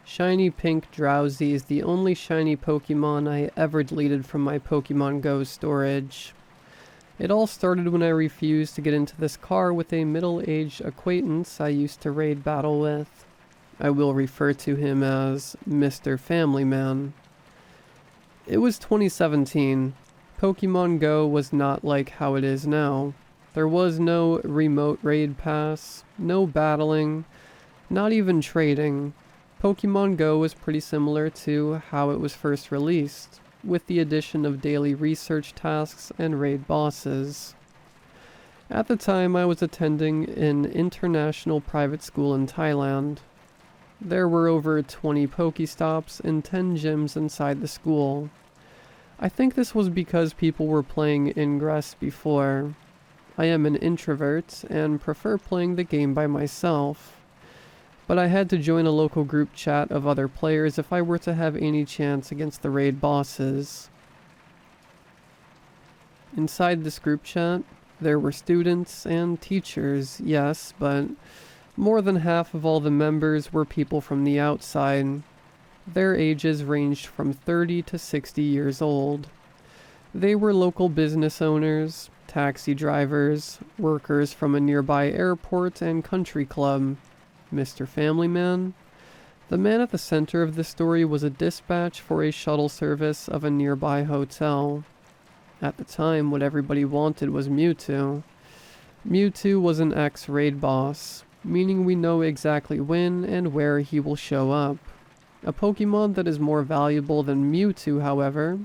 Shiny pink Drowzee is the only shiny Pokemon I ever deleted from my Pokemon Go storage. It all started when I refused to get into this car with a middle-aged acquaintance I used to raid battle with. I will refer to him as Mr. Family Man. It was 2017. Pokemon Go was not like how it is now. There was no remote raid pass, no battling, not even trading. Pokemon Go was pretty similar to how it was first released, with the addition of daily research tasks and raid bosses. At the time, I was attending an international private school in Thailand. There were over 20 Pokestops and 10 gyms inside the school. I think this was because people were playing Ingress before. I am an introvert and prefer playing the game by myself, but I had to join a local group chat of other players if I were to have any chance against the raid bosses. Inside this group chat, there were students and teachers, yes, but more than half of all the members were people from the outside. Their ages ranged from 30 to 60 years old. They were local business owners, taxi drivers, workers from a nearby airport and country club. Mr. Family Man? The man at the center of the story was a dispatch for a shuttle service of a nearby hotel. At the time, what everybody wanted was Mewtwo. Mewtwo was an ex-raid boss, meaning we know exactly when and where he will show up. A Pokemon that is more valuable than Mewtwo, however,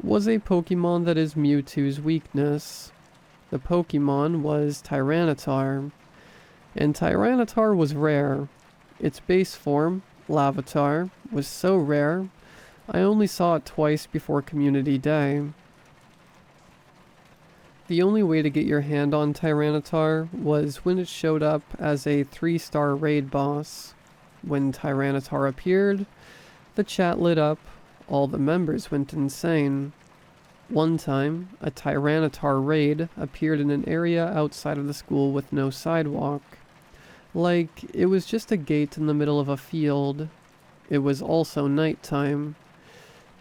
was a Pokemon that is Mewtwo's weakness. The Pokemon was Tyranitar. And Tyranitar was rare. Its base form, Larvitar, was so rare, I only saw it twice before Community Day. The only way to get your hand on Tyranitar was when it showed up as a 3-star raid boss. When Tyranitar appeared, the chat lit up, all the members went insane. One time, a Tyranitar raid appeared in an area outside of the school with no sidewalk. Like, it was just a gate in the middle of a field. It was also nighttime.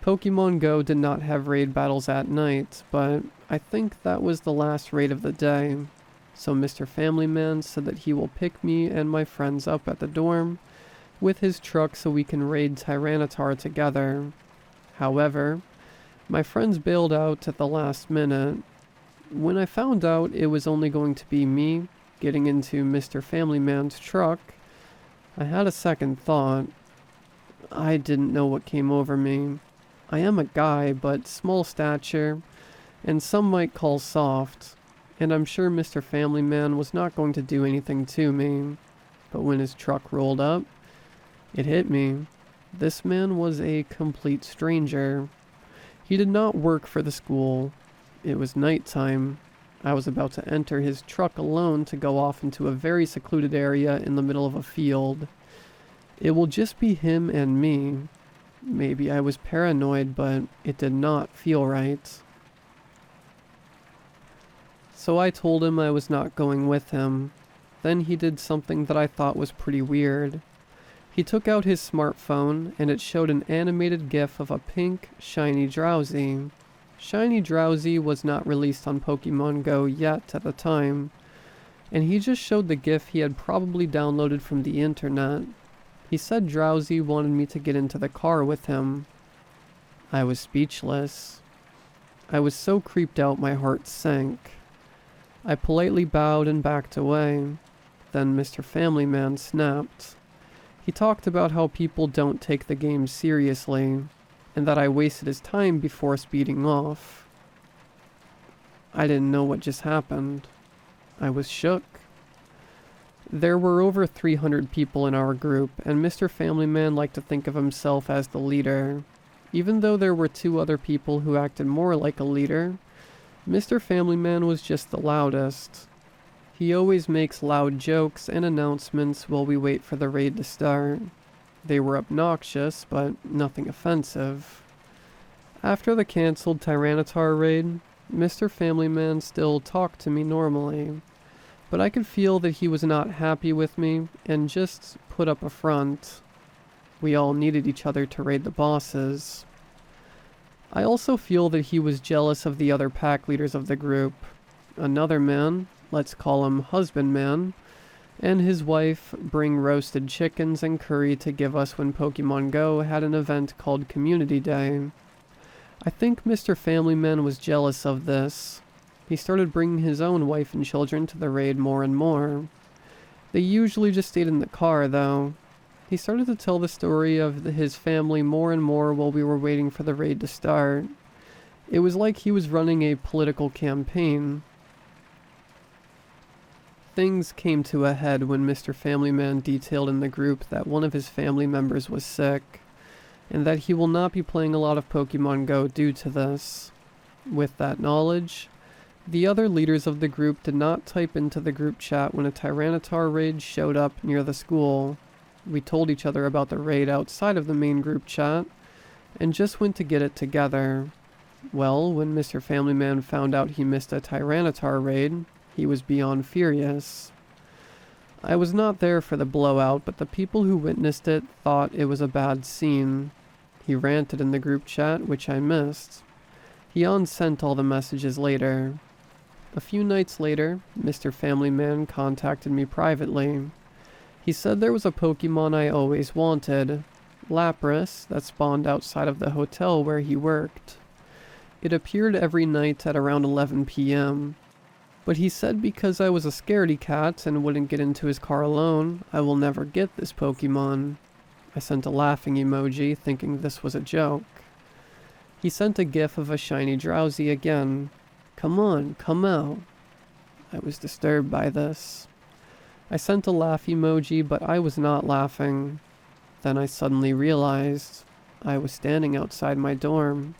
Pokemon Go did not have raid battles at night, but I think that was the last raid of the day. So Mr. Family Man said that he will pick me and my friends up at the dorm with his truck so we can raid Tyranitar together. However, my friends bailed out at the last minute. When I found out it was only going to be me getting into Mr. Family Man's truck, I had a second thought. I didn't know what came over me. I am a guy, but small stature, and some might call soft, and I'm sure Mr. Family Man was not going to do anything to me. But when his truck rolled up, it hit me. This man was a complete stranger. He did not work for the school. It was nighttime. I was about to enter his truck alone to go off into a very secluded area in the middle of a field. It will just be him and me. Maybe I was paranoid, but it did not feel right. So I told him I was not going with him. Then he did something that I thought was pretty weird. He took out his smartphone, and it showed an animated GIF of a pink, shiny Drowzee. Shiny Drowzee was not released on Pokemon Go yet at the time, and he just showed the GIF he had probably downloaded from the internet. He said Drowzee wanted me to get into the car with him. I was speechless. I was so creeped out my heart sank. I politely bowed and backed away. Then Mr. Family Man snapped. He talked about how people don't take the game seriously, and that I wasted his time before speeding off. I didn't know what just happened. I was shook. There were over 300 people in our group, and Mr. Family Man liked to think of himself as the leader. Even though there were 2 other people who acted more like a leader, Mr. Family Man was just the loudest. He always makes loud jokes and announcements while we wait for the raid to start. They were obnoxious, but nothing offensive. After the cancelled Tyranitar raid, Mr. Family Man still talked to me normally, but I could feel that he was not happy with me and just put up a front. We all needed each other to raid the bosses. I also feel that he was jealous of the other pack leaders of the group. Another man, let's call him Husband Man, and his wife bring roasted chickens and curry to give us when Pokemon Go had an event called Community Day. I think Mr. Family Man was jealous of this. He started bringing his own wife and children to the raid more and more. They usually just stayed in the car, though. He started to tell the story of his family more and more while we were waiting for the raid to start. It was like he was running a political campaign. Things came to a head when Mr. Family Man detailed in the group that one of his family members was sick, and that he will not be playing a lot of Pokemon Go due to this. With that knowledge, the other leaders of the group did not type into the group chat when a Tyranitar raid showed up near the school. We told each other about the raid outside of the main group chat, and just went to get it together. Well, when Mr. Family Man found out he missed a Tyranitar raid, he was beyond furious. I was not there for the blowout, but the people who witnessed it thought it was a bad scene. He ranted in the group chat, which I missed. He unsent all the messages later. A few nights later, Mr. Family Man contacted me privately. He said there was a Pokemon I always wanted, Lapras, that spawned outside of the hotel where he worked. It appeared every night at around 11 p.m. But he said because I was a scaredy cat and wouldn't get into his car alone, I will never get this Pokemon. I sent a laughing emoji, thinking this was a joke. He sent a gif of a shiny Drowzee again. Come on, come out. I was disturbed by this. I sent a laugh emoji, but I was not laughing. Then I suddenly realized I was standing outside my dorm.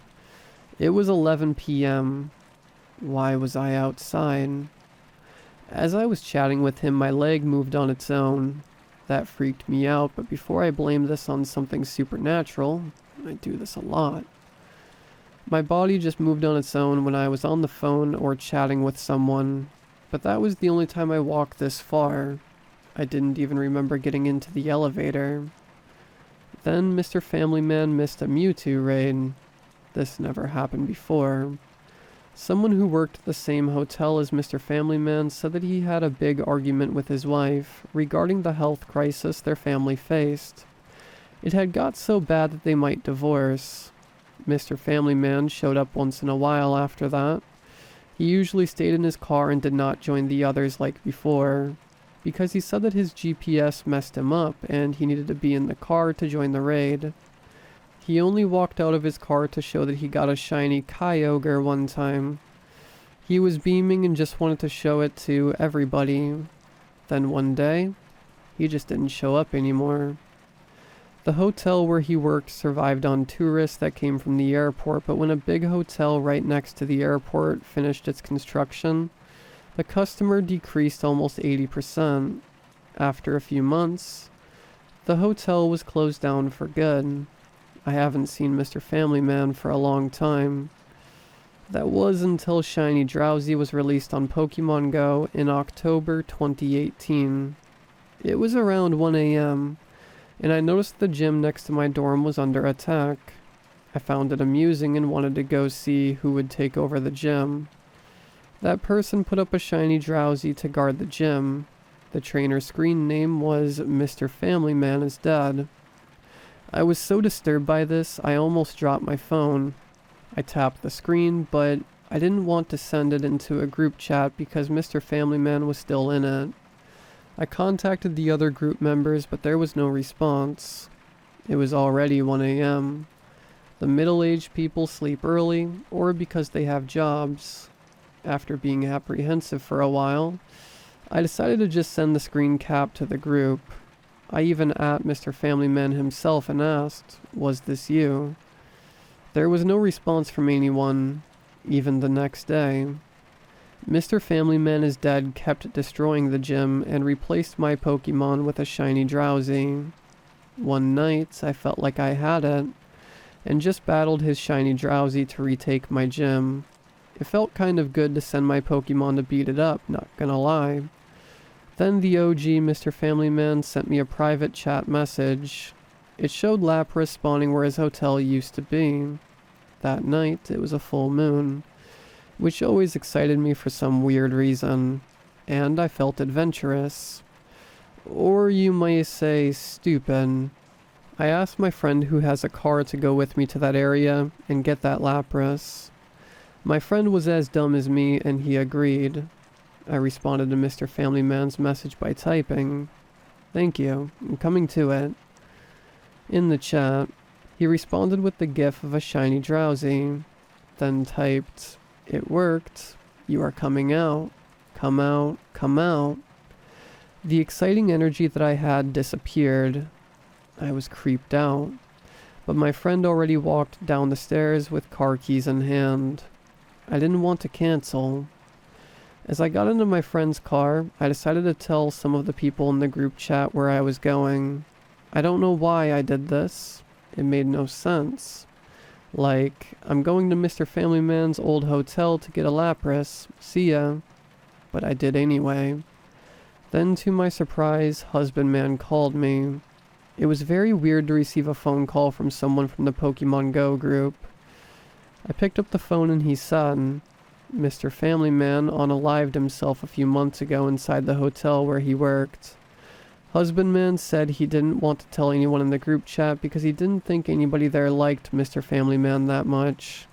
It was 11 p.m. Why was I outside? As I was chatting with him, my leg moved on its own. That freaked me out, but before I blamed this on something supernatural, I do this a lot. My body just moved on its own when I was on the phone or chatting with someone, but that was the only time I walked this far. I didn't even remember getting into the elevator. Then Mr. Family Man missed a Mewtwo raid. This never happened before. Someone who worked at the same hotel as Mr. Family Man said that he had a big argument with his wife regarding the health crisis their family faced. It had got so bad that they might divorce. Mr. Family Man showed up once in a while after that. He usually stayed in his car and did not join the others like before, because he said that his GPS messed him up and he needed to be in the car to join the raid. He only walked out of his car to show that he got a shiny Kyogre one time. He was beaming and just wanted to show it to everybody. Then one day, he just didn't show up anymore. The hotel where he worked survived on tourists that came from the airport, but when a big hotel right next to the airport finished its construction, the customer decreased almost 80%. After a few months, the hotel was closed down for good. I haven't seen Mr. Family Man for a long time. That was until Shiny Drowzee was released on Pokemon Go in October 2018. It was around 1 a.m., and I noticed the gym next to my dorm was under attack. I found it amusing and wanted to go see who would take over the gym. That person put up a shiny Drowzee to guard the gym. The trainer's screen name was Mr. Family Man is Dead. I was so disturbed by this, I almost dropped my phone. I tapped the screen, but I didn't want to send it into a group chat because Mr. Family Man was still in it. I contacted the other group members, but there was no response. It was already 1 a.m. The middle-aged people sleep early, or because they have jobs. After being apprehensive for a while, I decided to just send the screen cap to the group. I even at Mr. Family Man himself and asked, "Was this you?" There was no response from anyone, even the next day. Mr. Family Man is Dead kept destroying the gym and replaced my Pokemon with a shiny Drowzee. One night, I felt like I had it, and just battled his shiny Drowzee to retake my gym. It felt kind of good to send my Pokemon to beat it up, not gonna lie. Then the OG Mr. Family Man sent me a private chat message. It showed Lapras spawning where his hotel used to be. That night, it was a full moon, which always excited me for some weird reason, and I felt adventurous. Or you might say stupid. I asked my friend who has a car to go with me to that area and get that Lapras. My friend was as dumb as me and he agreed. I responded to Mr. Family Man's message by typing, "Thank you, I'm coming to it." In the chat, he responded with the gif of a shiny Drowzee, then typed, "It worked. You are coming out. Come out, come out." The exciting energy that I had disappeared. I was creeped out, but my friend already walked down the stairs with car keys in hand. I didn't want to cancel. As I got into my friend's car, I decided to tell some of the people in the group chat where I was going. I don't know why I did this. It made no sense. Like, I'm going to Mr. Family Man's old hotel to get a Lapras. See ya. But I did anyway. Then, to my surprise, husbandman called me. It was very weird to receive a phone call from someone from the Pokemon Go group. I picked up the phone and he said, "Mr. Family Man unalived himself a few months ago inside the hotel where he worked." Husbandman said he didn't want to tell anyone in the group chat because he didn't think anybody there liked Mr. Family Man that much.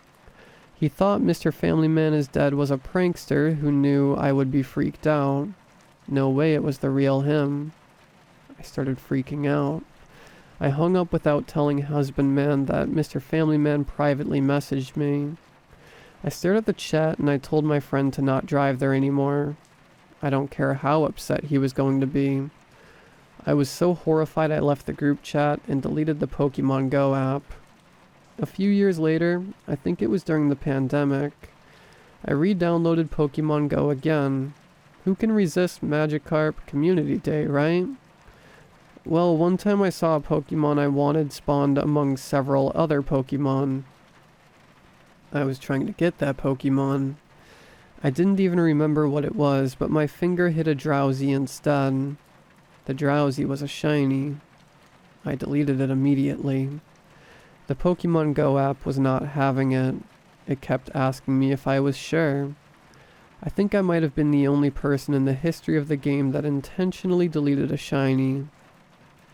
He thought Mr. Family Man is Dead was a prankster who knew I would be freaked out. No way it was the real him. I started freaking out. I hung up without telling husbandman that Mr. Family Man privately messaged me. I stared at the chat and I told my friend to not drive there anymore. I don't care how upset he was going to be. I was so horrified I left the group chat and deleted the Pokemon Go app. A few years later, I think it was during the pandemic, I re-downloaded Pokemon Go again. Who can resist Magikarp Community Day, right? Well, one time I saw a Pokemon I wanted spawned among several other Pokemon. I was trying to get that Pokemon. I didn't even remember what it was, but my finger hit a Drowzee instead. The Drowzee was a shiny. I deleted it immediately. The Pokemon Go app was not having it. It kept asking me if I was sure. I think I might have been the only person in the history of the game that intentionally deleted a shiny.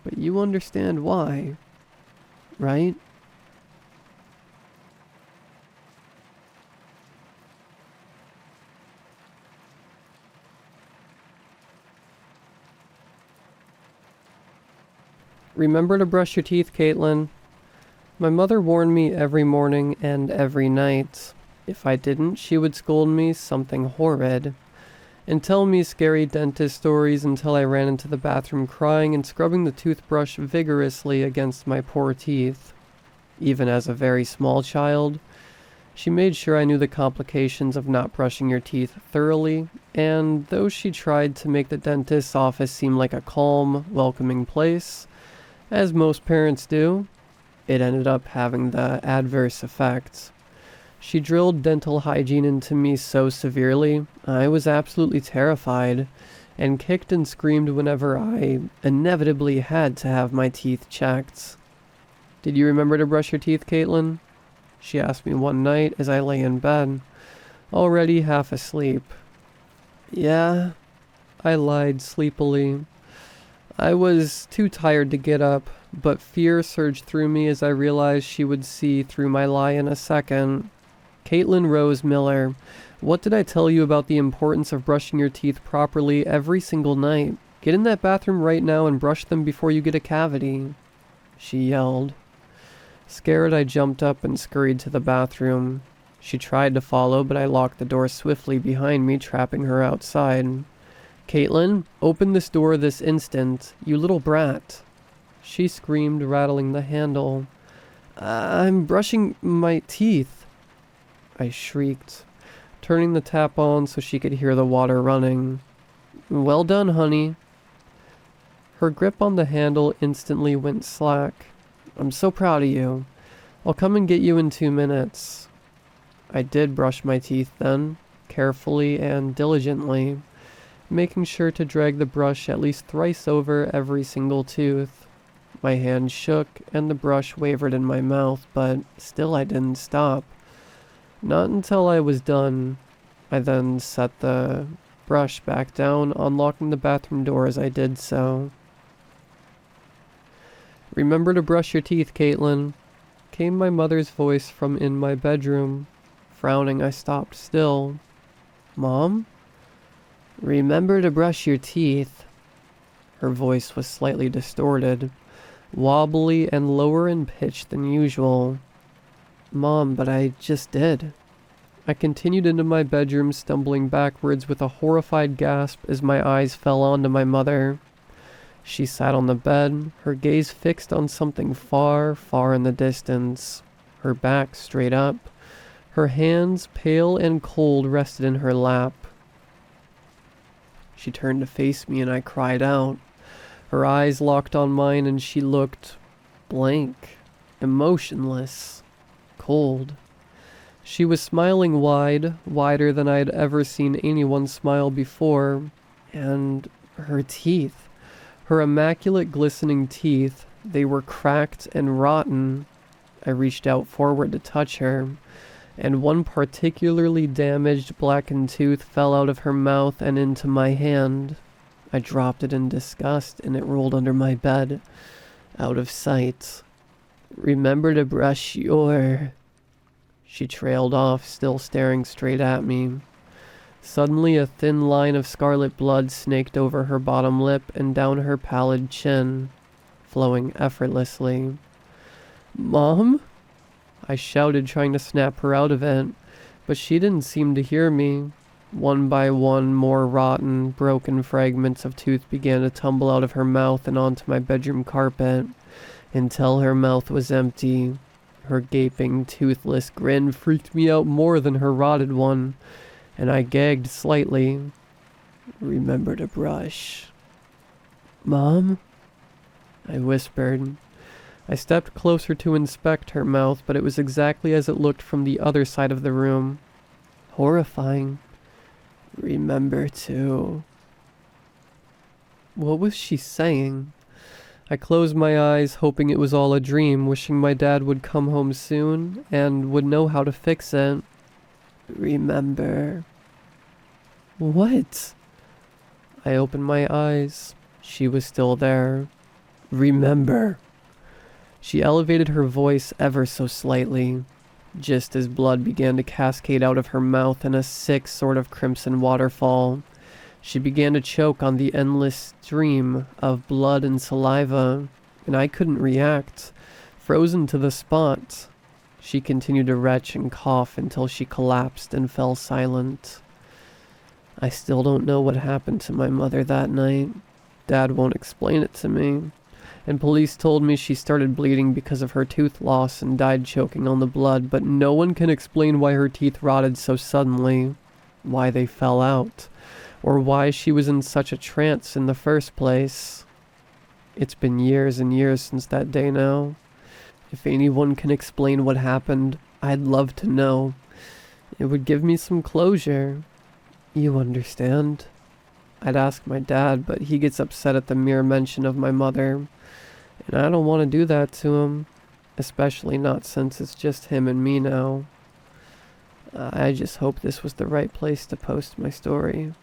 But you understand why, right? Remember to brush your teeth, Caitlin. My mother warned me every morning and every night. If I didn't, she would scold me something horrid and tell me scary dentist stories until I ran into the bathroom crying and scrubbing the toothbrush vigorously against my poor teeth. Even as a very small child, she made sure I knew the complications of not brushing your teeth thoroughly, and though she tried to make the dentist's office seem like a calm, welcoming place, as most parents do, it ended up having the adverse effect. She drilled dental hygiene into me so severely, I was absolutely terrified, and kicked and screamed whenever I inevitably had to have my teeth checked. "Did you remember to brush your teeth, Caitlin?" she asked me one night as I lay in bed, already half asleep. "Yeah," I lied sleepily. I was too tired to get up, but fear surged through me as I realized she would see through my lie in a second. Caitlin Rose Miller, what did I tell you about the importance of brushing your teeth properly every single night? Get in that bathroom right now and brush them before you get a cavity, she yelled. Scared, I jumped up and scurried to the bathroom. She tried to follow, but I locked the door swiftly behind me, trapping her outside. Caitlin, open this door this instant, you little brat. She screamed, rattling the handle. I'm brushing my teeth, I shrieked, turning the tap on so she could hear the water running. Well done, honey. Her grip on the handle instantly went slack. I'm so proud of you. I'll come and get you in 2 minutes. I did brush my teeth then, carefully and diligently, making sure to drag the brush at least thrice over every single tooth. My hand shook and the brush wavered in my mouth, but still I didn't stop. Not until I was done. I then set the brush back down, unlocking the bathroom door as I did so. Remember to brush your teeth, Caitlin, came my mother's voice from in my bedroom. Frowning, I stopped still. Mom? Remember to brush your teeth. Her voice was slightly distorted, wobbly and lower in pitch than usual. Mom, but I just did. I continued into my bedroom, stumbling backwards with a horrified gasp as my eyes fell onto my mother. She sat on the bed, her gaze fixed on something far, far in the distance, her back straight up. Her hands, pale and cold, rested in her lap. She turned to face me and I cried out. Her eyes locked on mine and she looked blank, emotionless, cold. She was smiling wide, wider than I had ever seen anyone smile before, and her teeth. Her immaculate glistening teeth, they were cracked and rotten. I reached out forward to touch her, and one particularly damaged blackened tooth fell out of her mouth and into my hand. I dropped it in disgust and it rolled under my bed, out of sight. Remember to brush your... She trailed off, still staring straight at me. Suddenly a thin line of scarlet blood snaked over her bottom lip and down her pallid chin, flowing effortlessly. Mom? I shouted, trying to snap her out of it, but she didn't seem to hear me. One by one, more rotten, broken fragments of tooth began to tumble out of her mouth and onto my bedroom carpet, until her mouth was empty. Her gaping, toothless grin freaked me out more than her rotted one, and I gagged slightly. Remember to brush. Mom? I whispered. I stepped closer to inspect her mouth, but it was exactly as it looked from the other side of the room. Horrifying. Remember to... What was she saying? I closed my eyes, hoping it was all a dream, wishing my dad would come home soon and would know how to fix it. Remember. What? I opened my eyes. She was still there. Remember. She elevated her voice ever so slightly, just as blood began to cascade out of her mouth in a sick sort of crimson waterfall. She began to choke on the endless stream of blood and saliva, and I couldn't react, frozen to the spot. She continued to retch and cough until she collapsed and fell silent. I still don't know what happened to my mother that night. Dad won't explain it to me. And police told me she started bleeding because of her tooth loss and died choking on the blood, but no one can explain why her teeth rotted so suddenly, why they fell out, or why she was in such a trance in the first place. It's been years and years since that day now. If anyone can explain what happened, I'd love to know. It would give me some closure. You understand? I'd ask my dad, but he gets upset at the mere mention of my mother. And I don't want to do that to him. Especially not since it's just him and me now. I just hope this was the right place to post my story.